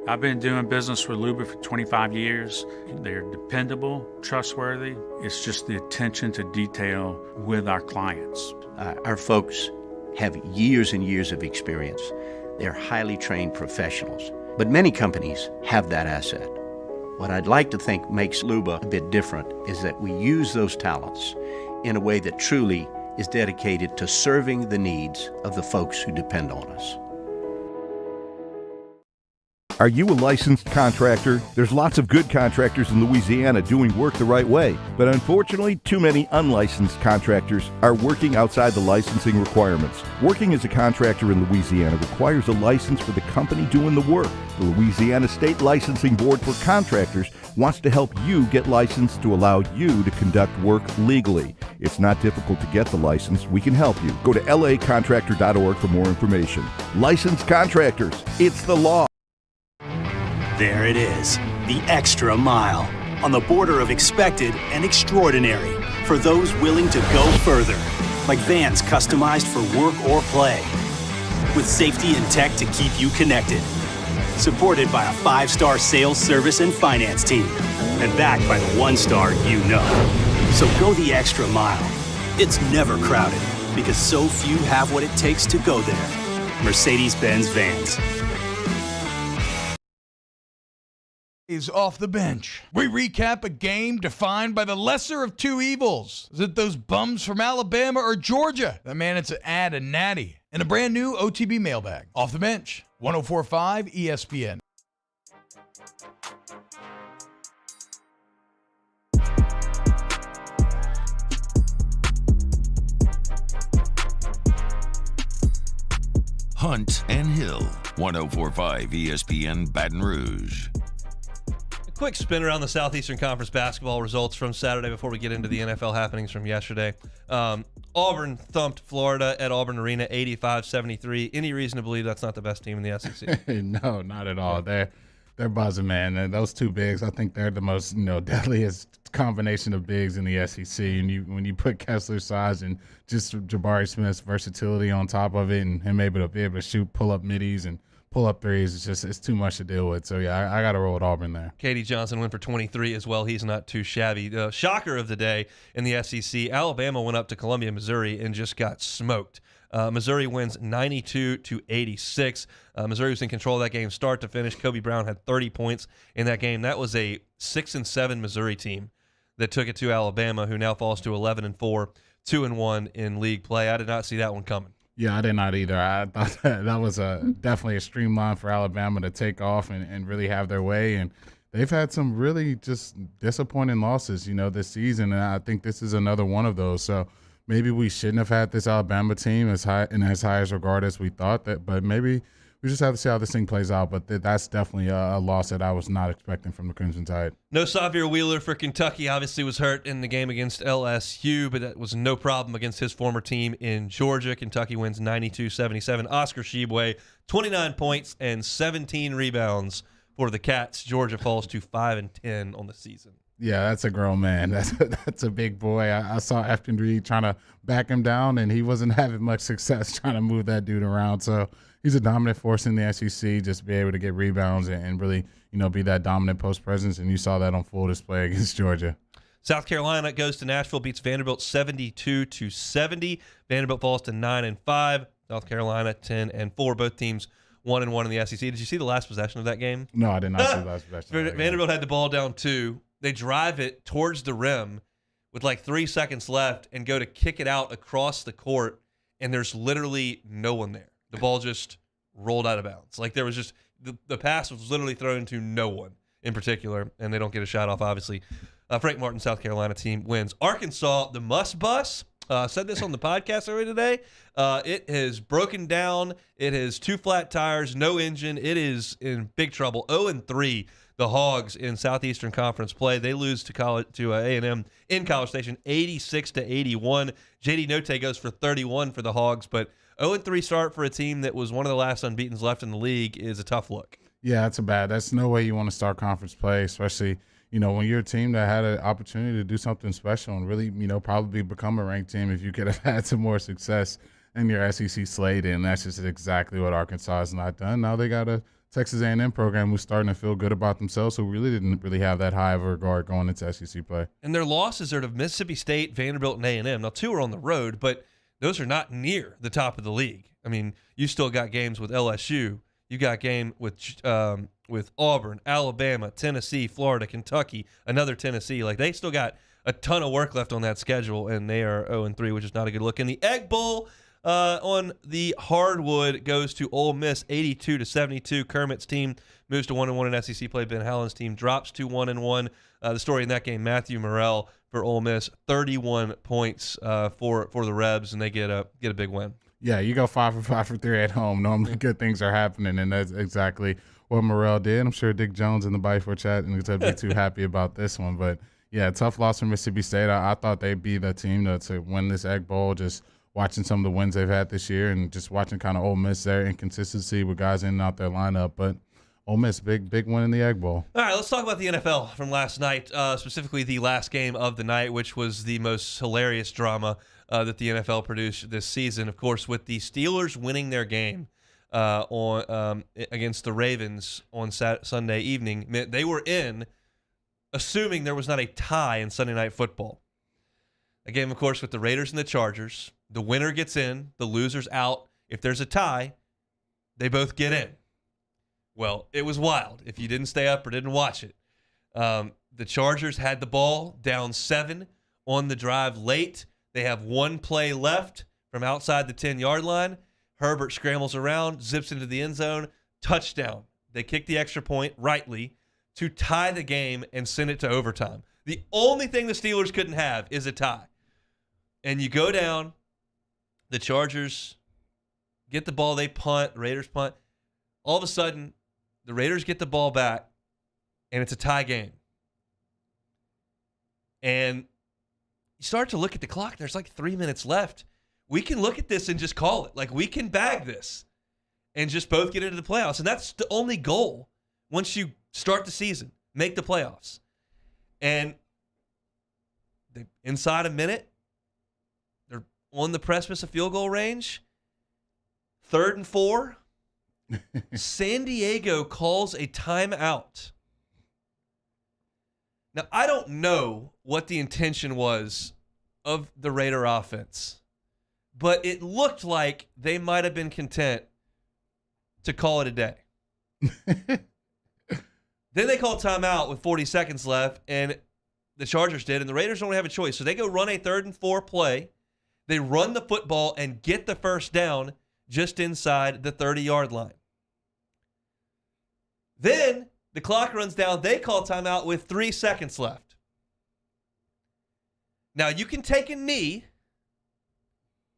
I've been doing business with Luba for 25 years. They're dependable, trustworthy. It's just the attention to detail with our clients. Our folks have years and years of experience. They're highly trained professionals. But many companies have that asset. What I'd like to think makes Luba a bit different is that we use those talents in a way that truly is dedicated to serving the needs of the folks who depend on us. Are you a licensed contractor? There's lots of good contractors in Louisiana doing work the right way, but unfortunately, too many unlicensed contractors are working outside the licensing requirements. Working as a contractor in Louisiana requires a license for the company doing the work. The Louisiana State Licensing Board for Contractors wants to help you get licensed to allow you to conduct work legally. It's not difficult to get the license. We can help you. Go to lacontractor.org for more information. Licensed contractors, it's the law. There it is, the extra mile, on the border of expected and extraordinary, for those willing to go further, like vans customized for work or play, with safety and tech to keep you connected, supported by a 5-star sales, service, and finance team, and backed by the 1-star you know. So go the extra mile. It's never crowded, because so few have what it takes to go there. Mercedes-Benz Vans. Is off the bench. We recap a game defined by the lesser of two evils. Is it those bums from Alabama or Georgia that managed to add a natty? And a brand new OTB mailbag. Off the bench, 104.5 ESPN. Hunt and Hill, 104.5 ESPN Baton Rouge. Quick spin around the Southeastern Conference basketball results from Saturday before we get into the NFL happenings from yesterday. Auburn thumped Florida at Auburn Arena 85-73. Any reason to believe that's not the best team in the SEC? No, not at all. They're buzzing, man. And those two bigs, I think they're the most deadliest combination of bigs in the SEC. And when you put Kessler's size and just Jabari Smith's versatility on top of it, and him able to be able to shoot pull-up middies and pull-up threes. It's too much to deal with. So, yeah, I got to roll with Auburn there. Katie Johnson went for 23 as well. He's not too shabby. The shocker of the day in the SEC, Alabama went up to Columbia, Missouri, and just got smoked. Missouri wins 92-86. Missouri was in control of that game start to finish. Kobe Brown had 30 points in that game. That was a 6-7 Missouri team that took it to Alabama, who now falls to 11-4, 2-1 in league play. I did not see that one coming. Yeah, I did not either. I thought that was definitely a streamline for Alabama to take off and really have their way. And they've had some really just disappointing losses, this season. And I think this is another one of those. So maybe we shouldn't have had this Alabama team as high as regard as we thought that, but maybe we just have to see how this thing plays out. But that's definitely a loss that I was not expecting from the Crimson Tide. No Xavier Wheeler for Kentucky. Obviously was hurt in the game against LSU, but that was no problem against his former team in Georgia. Kentucky wins 92-77. Oscar Tshiebwe, 29 points and 17 rebounds for the Cats. Georgia falls to 5-10 on the season. Yeah, that's a grown man. That's a big boy. I saw Afton Reed trying to back him down, and he wasn't having much success trying to move that dude around. So he's a dominant force in the SEC, just be able to get rebounds and really, be that dominant post presence. And you saw that on full display against Georgia. South Carolina goes to Nashville, beats Vanderbilt 72-70. Vanderbilt falls to 9-5. South Carolina 10-4. Both teams 1-1 in the SEC. Did you see the last possession of that game? No, I did not see the last possession. Vanderbilt had the ball down 2. They drive it towards the rim with like 3 seconds left and go to kick it out across the court, and there's literally no one there. The ball just rolled out of bounds. Like there was just the pass was literally thrown to no one in particular, and they don't get a shot off, obviously. Frank Martin, South Carolina team wins. Arkansas, the must bus. Said this on the podcast earlier today. It has broken down. It has 2 flat tires, no engine. It is in big trouble. 0-3. The Hogs in Southeastern Conference play. They lose to A&M in College Station, 86-81. JD Notte goes for 31 for the Hogs, but 0-3 start for a team that was one of the last unbeatens left in the league is a tough look. Yeah, that's no way you want to start conference play, especially when you're a team that had an opportunity to do something special and really probably become a ranked team if you could have had some more success in your SEC slate. And that's just exactly what Arkansas has not done. Now they got a Texas A&M program who's starting to feel good about themselves, who really didn't have that high of a regard going into SEC play. And their losses are to Mississippi State, Vanderbilt, and A&M. Now 2 are on the road, but those are not near the top of the league. I mean, you still got games with LSU. You got game with Auburn, Alabama, Tennessee, Florida, Kentucky, another Tennessee. Like they still got a ton of work left on that schedule, and they are 0-3, which is not a good look. In the Egg Bowl, on the hardwood goes to Ole Miss 82-72. Kermit's team moves to 1-1 in SEC play. Ben Hallen's team drops to 1-1. The story in that game, Matthew Morrell for Ole Miss, 31 points for the Rebs, and they get a big win. Yeah, you go 5 for 3 at home. Normally good things are happening, and that's exactly what Morrell did. I'm sure Dick Jones in the Bayou chat and going to be too happy about this one. But, yeah, tough loss for Mississippi State. I thought they'd be the team to win this Egg Bowl, just watching some of the wins they've had this year and just watching kind of Ole Miss, their inconsistency with guys in and out their lineup. But Ole Miss, big win in the Egg Bowl. All right, let's talk about the NFL from last night, specifically the last game of the night, which was the most hilarious drama that the NFL produced this season. Of course, with the Steelers winning their game against the Ravens on Sunday evening, meant they were in, assuming there was not a tie in Sunday Night Football. A game, of course, with the Raiders and the Chargers. The winner gets in, the loser's out. If there's a tie, they both get in. Well, it was wild if you didn't stay up or didn't watch it. The Chargers had the ball down 7 on the drive late. They have 1 play left from outside the 10-yard line. Herbert scrambles around, zips into the end zone, touchdown. They kick the extra point rightly to tie the game and send it to overtime. The only thing the Steelers couldn't have is a tie. And you go down, the Chargers get the ball, they punt, Raiders punt. All of a sudden, the Raiders get the ball back, and it's a tie game. And you start to look at the clock. There's like 3 minutes left. We can look at this and just call it. Like, we can bag this and just both get into the playoffs. And that's the only goal once you start the season, make the playoffs. And inside a minute, they're on the precipice of field goal range. 3rd and 4. San Diego calls a timeout. Now, I don't know what the intention was of the Raider offense, but it looked like they might have been content to call it a day. Then they called timeout with 40 seconds left, and the Chargers did, and the Raiders don't have a choice. So they go run a 3rd and 4 play. They run the football and get the first down just inside the 30-yard line. Then the clock runs down. They call timeout with 3 seconds left. Now, you can take a knee,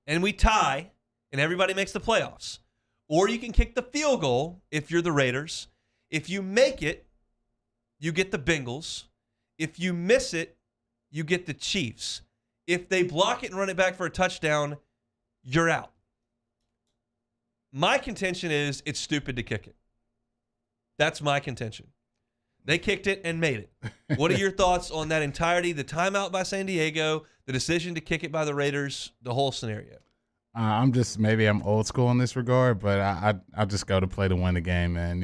and we tie, and everybody makes the playoffs. Or you can kick the field goal if you're the Raiders. If you make it, you get the Bengals. If you miss it, you get the Chiefs. If they block it and run it back for a touchdown, you're out. My contention is it's stupid to kick it. That's my contention. They kicked it and made it. What are your thoughts on that entirety, the timeout by San Diego, the decision to kick it by the Raiders, the whole scenario? Maybe I'm old school in this regard, but I just go to play to win the game, man.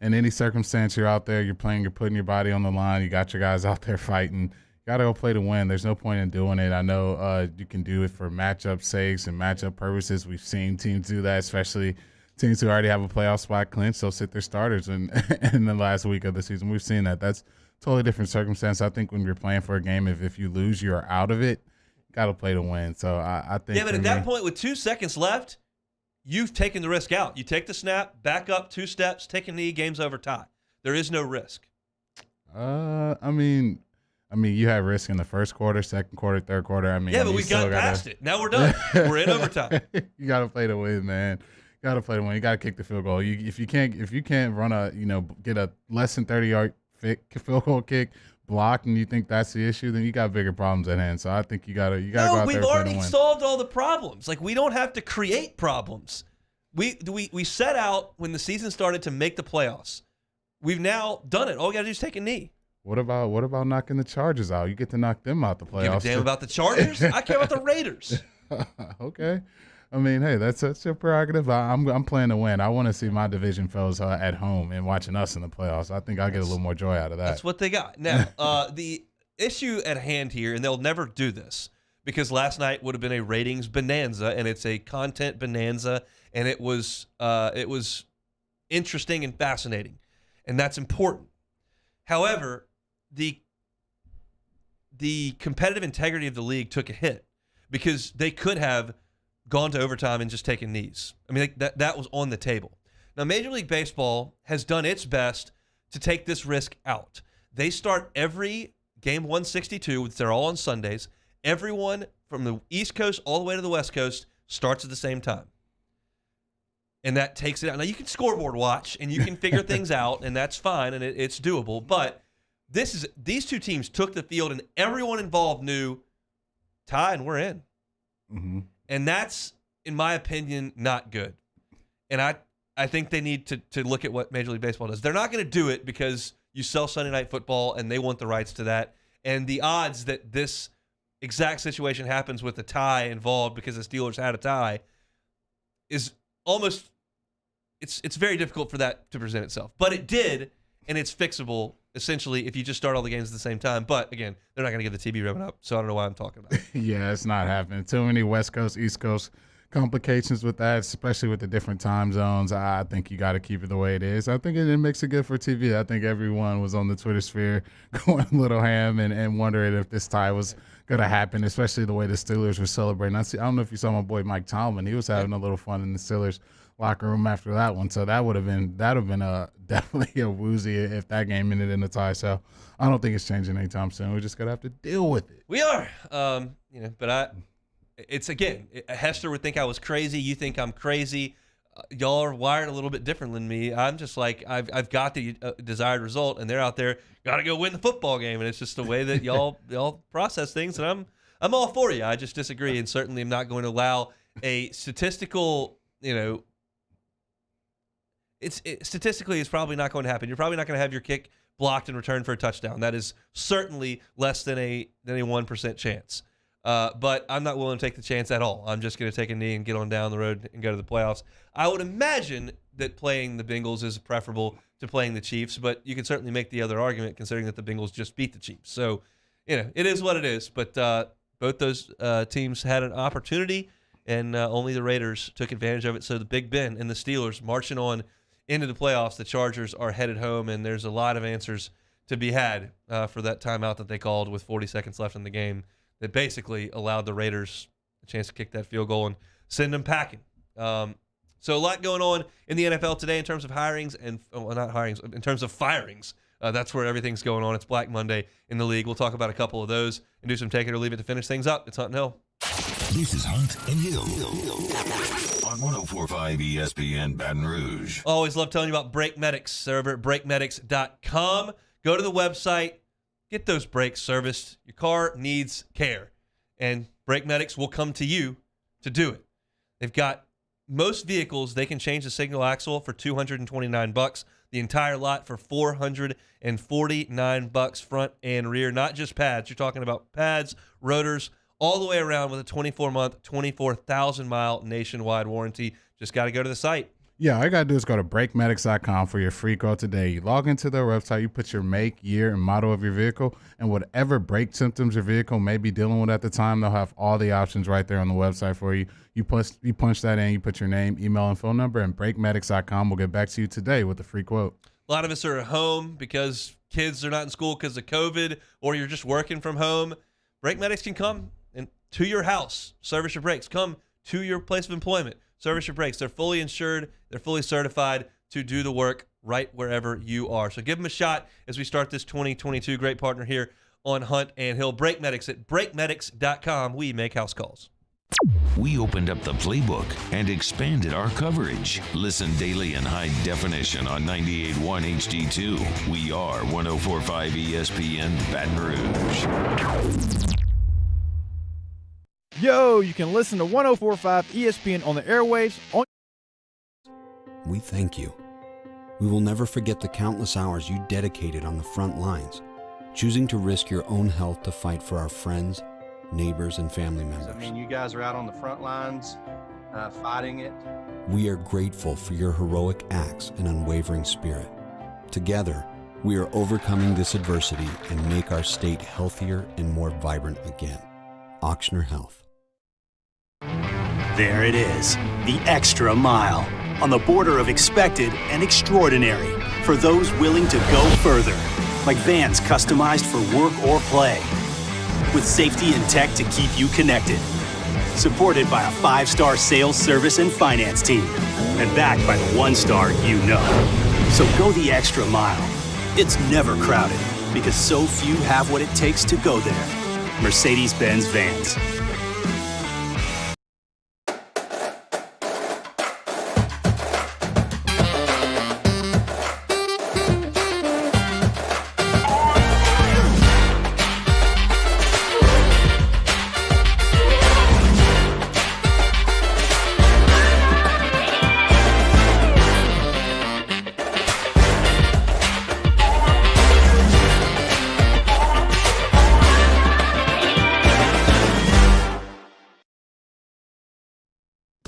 In any circumstance you're out there, you're playing, you're putting your body on the line, you got your guys out there fighting. You got to go play to win. There's no point in doing it. I know you can do it for matchup sakes and matchup purposes. We've seen teams do that, especially teams who already have a playoff spot clinched. They'll sit their starters in the last week of the season. We've seen that. That's a totally different circumstance. I think when you're playing for a game, if you lose, you're out of it. Got to play to win. So I think. Yeah, but at that point, with 2 seconds left, you've taken the risk out. You take the snap, back up 2 steps, take a knee, game's over, tie. There is no risk. I mean, you had risk in the first quarter, second quarter, third quarter. Yeah, but we got past it. Now we're done. We're in overtime. You got to play to win, man. You got to play to win. You got to kick the field goal. If you can't run get a less than 30-yard field goal kick blocked, and you think that's the issue, then you got bigger problems at hand. So I think you got to go out there and play to win. No, we've already solved all the problems. Like, we don't have to create problems. We set out when the season started to make the playoffs. We've now done it. All we got to do is take a knee. What about knocking the Chargers out? You get to knock them out the playoffs. Give a damn about the Chargers? I care about the Raiders. Okay. I mean, hey, that's your prerogative. I'm playing to win. I want to see my division fellows at home and watching us in the playoffs. I think I'll get a little more joy out of that. That's what they got. Now, the issue at hand here, and they'll never do this because last night would have been a ratings bonanza, and it's a content bonanza, and it was interesting and fascinating, and that's important. However, the competitive integrity of the league took a hit because they could have gone to overtime and just taken knees. I mean, that was on the table. Now, Major League Baseball has done its best to take this risk out. They start every game 162, which they're all on Sundays. Everyone from the East Coast all the way to the West Coast starts at the same time. And that takes it out. Now, you can scoreboard watch, and you can figure things out, and that's fine, and it's doable. But these two teams took the field, and everyone involved knew, tie, and we're in. Mm-hmm. And that's, in my opinion, not good. And I think they need to look at what Major League Baseball does. They're not going to do it because you sell Sunday Night Football, and they want the rights to that. And the odds that this exact situation happens with a tie involved because the Steelers had a tie is almost it's very difficult for that to present itself. But it did, and it's fixable essentially if you just start all the games at the same time. But again, they're not going to get the TV ribbon up, so I don't know why I'm talking about it. Yeah, it's not happening. Too many West Coast, East Coast complications with that, especially with the different time zones. I think you got to keep it the way it is. I think it makes it good for TV. I think everyone was on the Twitter sphere going a little ham and wondering if this tie was going to happen, especially the way the Steelers were celebrating. I don't know if you saw my boy Mike Tomlin. He was having a little fun in the Steelers locker room after that one. So that would have been definitely a woozy if that game ended in a tie. So I don't think it's changing anytime soon. We're just going to have to deal with it. We are. But it's again, Hester would think I was crazy. You think I'm crazy. Y'all are wired a little bit different than me. I'm just like, I've got the desired result, and they're out there, got to go win the football game. And it's just the way that y'all process things. And I'm all for you. I just disagree, and certainly am not going to allow a statistical, statistically it's probably not going to happen. You're probably not going to have your kick blocked and returned for a touchdown. That is certainly less than a 1% chance. But I'm not willing to take the chance at all. I'm just going to take a knee and get on down the road and go to the playoffs. I would imagine that playing the Bengals is preferable to playing the Chiefs, but you can certainly make the other argument considering that the Bengals just beat the Chiefs. So, it is what it is. But both those teams had an opportunity, and only the Raiders took advantage of it. So the Big Ben and the Steelers marching on into the playoffs. The Chargers are headed home, and there's a lot of answers to be had for that timeout that they called with 40 seconds left in the game that basically allowed the Raiders a chance to kick that field goal and send them packing. So a lot going on in the NFL today in terms of hirings and not hirings, in terms of firings. That's where everything's going on. It's Black Monday in the league. We'll talk about a couple of those and do some take it or leave it to finish things up. It's Hunt and Hill. This is Hunt and Hill on 104.5 ESPN Baton Rouge. Always love telling you about Brake Medics. They're over at brakemedics.com. Go to the website. Get those brakes serviced. Your car needs care, and Brake Medics will come to you to do it. They've got most vehicles, they can change the signal axle for $229. The entire lot for $449 front and rear. Not just pads. You're talking about pads, rotors, all the way around with a 24-month, 24,000-mile nationwide warranty. Just got to go to the site. Yeah, all you got to do is go to brakemedics.com for your free quote today. You log into their website, you put your make, year, and model of your vehicle, and whatever brake symptoms your vehicle may be dealing with at the time, they'll have all the options right there on the website for you. You punch that in, you put your name, email, and phone number, and brakemedics.com will get back to you today with a free quote. A lot of us are at home because kids are not in school because of COVID, or you're just working from home. Brake Medics can come to your house, service your brakes. Come to your place of employment, service your brakes. They're fully insured. They're fully certified to do the work right wherever you are. So give them a shot as we start this 2022. Great partner here on Hunt and Hill. Brake Medics at brakemedics.com. We make house calls. We opened up the playbook and expanded our coverage. Listen daily in high definition on 98.1 HD2. We are 104.5 ESPN Baton Rouge. Yo, you can listen to 104.5 ESPN on the airwaves. We thank you. We will never forget the countless hours you dedicated on the front lines, choosing to risk your own health to fight for our friends, neighbors, and family members. I mean, you guys are out on the front lines fighting it. We are grateful for your heroic acts and unwavering spirit. Together, we are overcoming this adversity and make our state healthier and more vibrant again. Ochsner Health. There it is, the extra mile, on the border of expected and extraordinary, for those willing to go further, like vans customized for work or play, with safety and tech to keep you connected, supported by a 5-star sales, service, and finance team, and backed by the 1-star you know. So go the extra mile. It's never crowded, because so few have what it takes to go there. Mercedes-Benz Vans.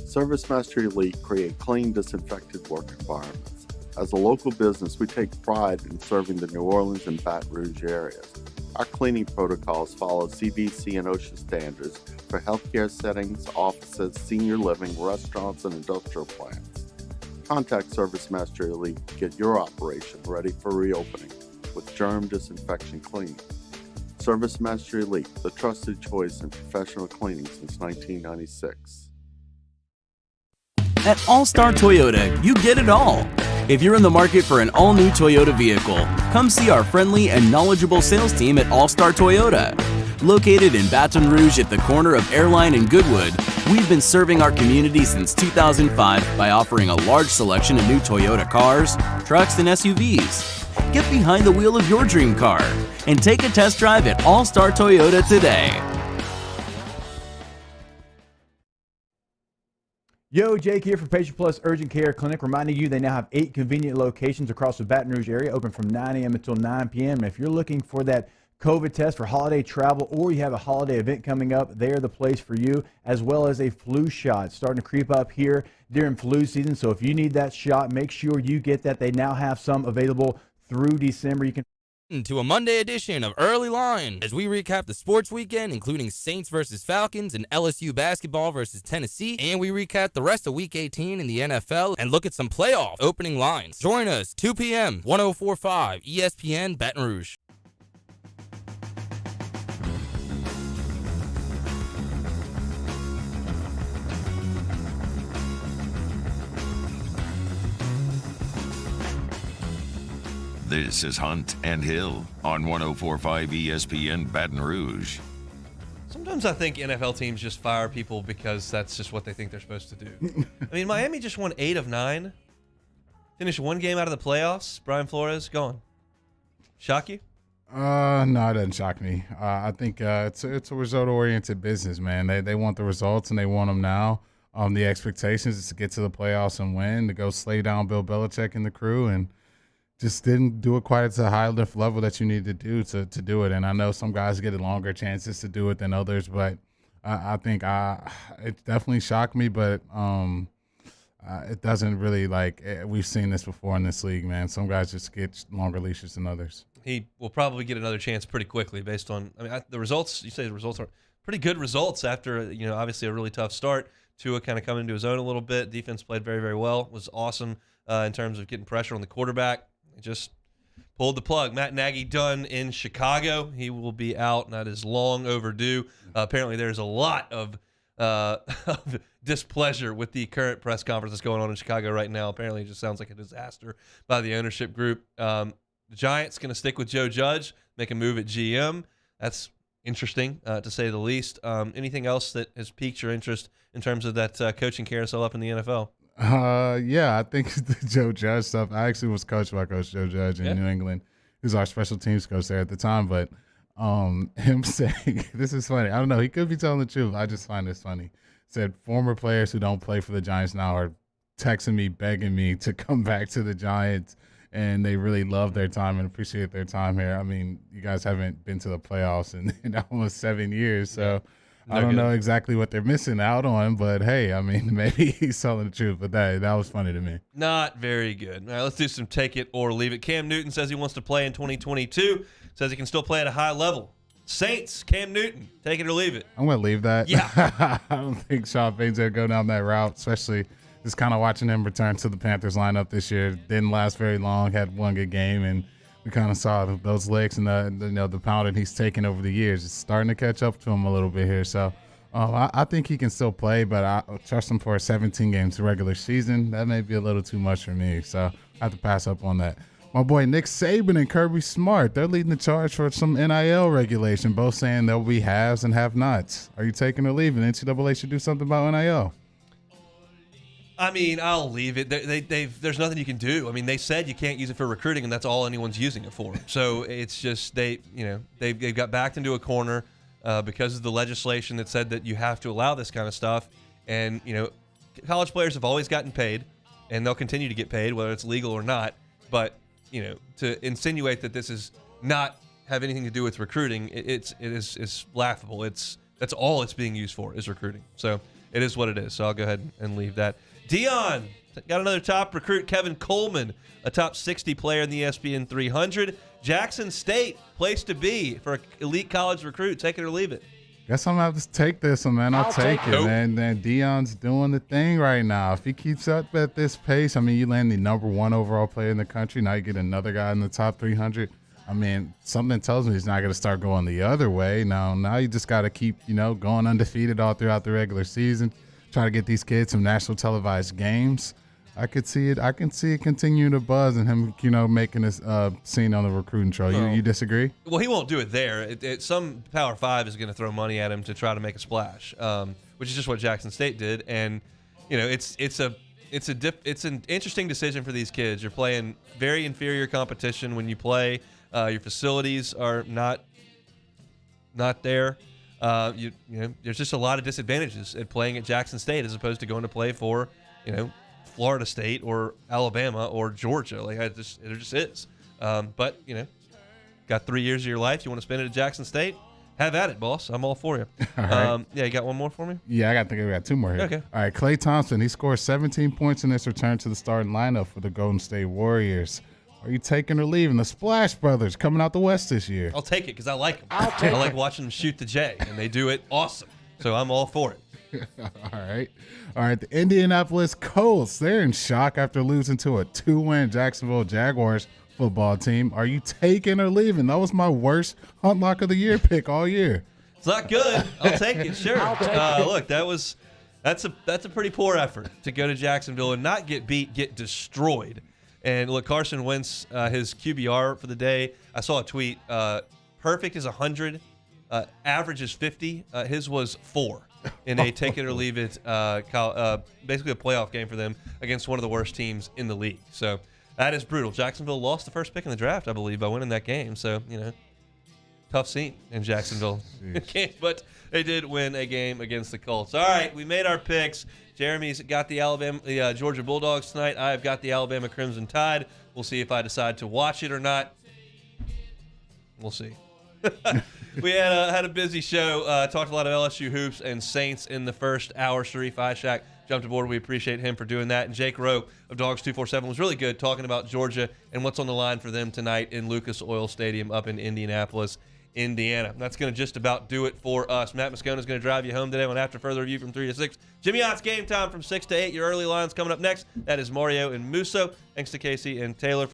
ServiceMaster Elite create clean, disinfected work environments. As a local business, we take pride in serving the New Orleans and Baton Rouge areas. Our cleaning protocols follow CDC and OSHA standards for healthcare settings, offices, senior living, restaurants, and industrial plants. Contact ServiceMaster Elite to get your operation ready for reopening with germ disinfection cleaning. ServiceMaster Elite, the trusted choice in professional cleaning since 1996. At All-Star Toyota, you get it all. If you're in the market for an all-new Toyota vehicle, come see our friendly and knowledgeable sales team at All-Star Toyota. Located in Baton Rouge at the corner of Airline and Goodwood, we've been serving our community since 2005 by offering a large selection of new Toyota cars, trucks, and SUVs. Get behind the wheel of your dream car and take a test drive at All-Star Toyota today. Yo, Jake here from Patient Plus Urgent Care Clinic, reminding you they now have 8 convenient locations across the Baton Rouge area, open from 9 a.m. until 9 p.m. And if you're looking for that COVID test for holiday travel, or you have a holiday event coming up, they're the place for you, as well as a flu shot. It's starting to creep up here during flu season, so if you need that shot, make sure you get that. They now have some available through December. You can to a Monday edition of Early Line as we recap the sports weekend, including Saints versus Falcons and LSU basketball versus Tennessee, and we recap the rest of Week 18 in the NFL and look at some playoff opening lines. Join us 2 p.m. 104.5 ESPN Baton Rouge. This is Hunt and Hill on 104.5 ESPN Baton Rouge. Sometimes I think NFL teams just fire people because that's just what they think they're supposed to do. I mean, Miami just won 8 of 9. Finished one game out of the playoffs. Brian Flores gone. Shock you? No, it doesn't shock me. I think it's a result-oriented business, man. They want the results, and they want them now. The expectations is to get to the playoffs and win, to go slay down Bill Belichick and the crew, and just didn't do it quite at the high enough level that you need to do to do it. And I know some guys get longer chances to do it than others, but I think it definitely shocked me, but it doesn't really, we've seen this before in this league, man. Some guys just get longer leashes than others. He will probably get another chance pretty quickly based on, the results. You say the results are pretty good results after, obviously a really tough start. Tua kind of coming into his own a little bit. Defense played very, very well. Was awesome in terms of getting pressure on the quarterback. Just pulled the plug. Matt Nagy done in Chicago. He will be out, and that is long overdue. Apparently there's a lot of displeasure with the current press conference that's going on in Chicago right now. Apparently it just sounds like a disaster by the ownership group. The Giants going to stick with Joe Judge, make a move at GM. That's interesting, to say the least. Anything else that has piqued your interest in terms of that coaching carousel up in the NFL? Yeah, I think the Joe Judge stuff. I actually was coached by Coach Joe Judge in New England. He was our special teams coach there at the time. But him saying, this is funny. I don't know. He could be telling the truth. I just find this funny. Said former players who don't play for the Giants now are texting me, begging me to come back to the Giants, and they really love their time and appreciate their time here. I mean, you guys haven't been to the playoffs in almost 7 years, so. I don't know exactly what they're missing out on, but hey, I mean, maybe he's telling the truth, but that was funny to me. Not very good. All right, let's do some take it or leave it. Cam Newton says he wants to play in 2022, says he can still play at a high level. Saints, Cam Newton, take it or leave it. I'm going to leave that. Yeah. I don't think Sean Payton's going to go down that route, especially just kind of watching him return to the Panthers lineup this year. Didn't last very long, had one good game, and we kind of saw those legs and the pounding he's taken over the years. It's starting to catch up to him a little bit here. So I think he can still play, but I trust him for a 17 games regular season. That may be a little too much for me, so I have to pass up on that. My boy Nick Saban and Kirby Smart, they're leading the charge for some NIL regulation, both saying there'll be haves and have-nots. Are you taking or leaving? NCAA should do something about NIL. I mean, I'll leave it. There's nothing you can do. I mean, they said you can't use it for recruiting, and that's all anyone's using it for. So it's just they've got backed into a corner because of the legislation that said that you have to allow this kind of stuff. And college players have always gotten paid, and they'll continue to get paid whether it's legal or not. But to insinuate that this is not have anything to do with recruiting, it is laughable. That's all it's being used for is recruiting. So it is what it is. So I'll go ahead and leave that. Dion got another top recruit, Kevin Coleman, a top 60 player in the ESPN 300. Jackson State, place to be for an elite college recruit. Take it or leave it. Guess I'm going to have to take this one, man. I'll take it, man. And Dion's doing the thing right now. If he keeps up at this pace, I mean, you land the #1 overall player in the country. Now you get another guy in the top 300. I mean, something tells me he's not going to start going the other way. Now you just got to keep, going undefeated all throughout the regular season. Try to get these kids some national televised games. I can see it continuing to buzz and him, making this scene on the recruiting trail. You disagree? Well, he won't do it there. Some Power 5 is going to throw money at him to try to make a splash, which is just what Jackson State did. And it's an interesting decision for these kids. You're playing very inferior competition when you play. Your facilities are not there. There's just a lot of disadvantages at playing at Jackson State as opposed to going to play for, Florida State or Alabama or Georgia. Like it just is. But got 3 years of your life. You want to spend it at Jackson State? Have at it, boss. I'm all for you. All right. Yeah, you got one more for me? Yeah, I think we got 2 more here. Okay. All right, Klay Thompson, he scored 17 points in his return to the starting lineup for the Golden State Warriors. Are you taking or leaving the Splash Brothers coming out the West this year? I'll take it because I like them. I like watching them shoot the J, and they do it awesome. So I'm all for it. All right. The Indianapolis Colts, they're in shock after losing to a 2-win Jacksonville Jaguars football team. Are you taking or leaving? That was my worst Hunt Lock of the Year pick all year. It's not good. I'll take it, sure. Look, that's a pretty poor effort to go to Jacksonville and not get beat, get destroyed. And look, Carson Wentz, his QBR for the day, I saw a tweet, perfect is 100, average is 50. His was 4 in a take it or leave it, basically a playoff game for them against one of the worst teams in the league. So that is brutal. Jacksonville lost the first pick in the draft, I believe, by winning that game. So, tough scene in Jacksonville. But they did win a game against the Colts. All right, we made our picks. Jeremy's got the Georgia Bulldogs tonight. I've got the Alabama Crimson Tide. We'll see if I decide to watch it or not. We'll see. We had a busy show. Talked a lot of LSU hoops and Saints in the first hour. Sharief Ishaq jumped aboard. We appreciate him for doing that. And Jake Rowe of Dogs 247 was really good talking about Georgia and what's on the line for them tonight in Lucas Oil Stadium up in Indianapolis, Indiana. That's going to just about do it for us. Matt Moscona is going to drive you home today on After Further Review from 3 to 6. Jimmy Ott's Game Time from 6 to 8. Your early lines coming up next. That is Mario and Musso. Thanks to Casey and Taylor.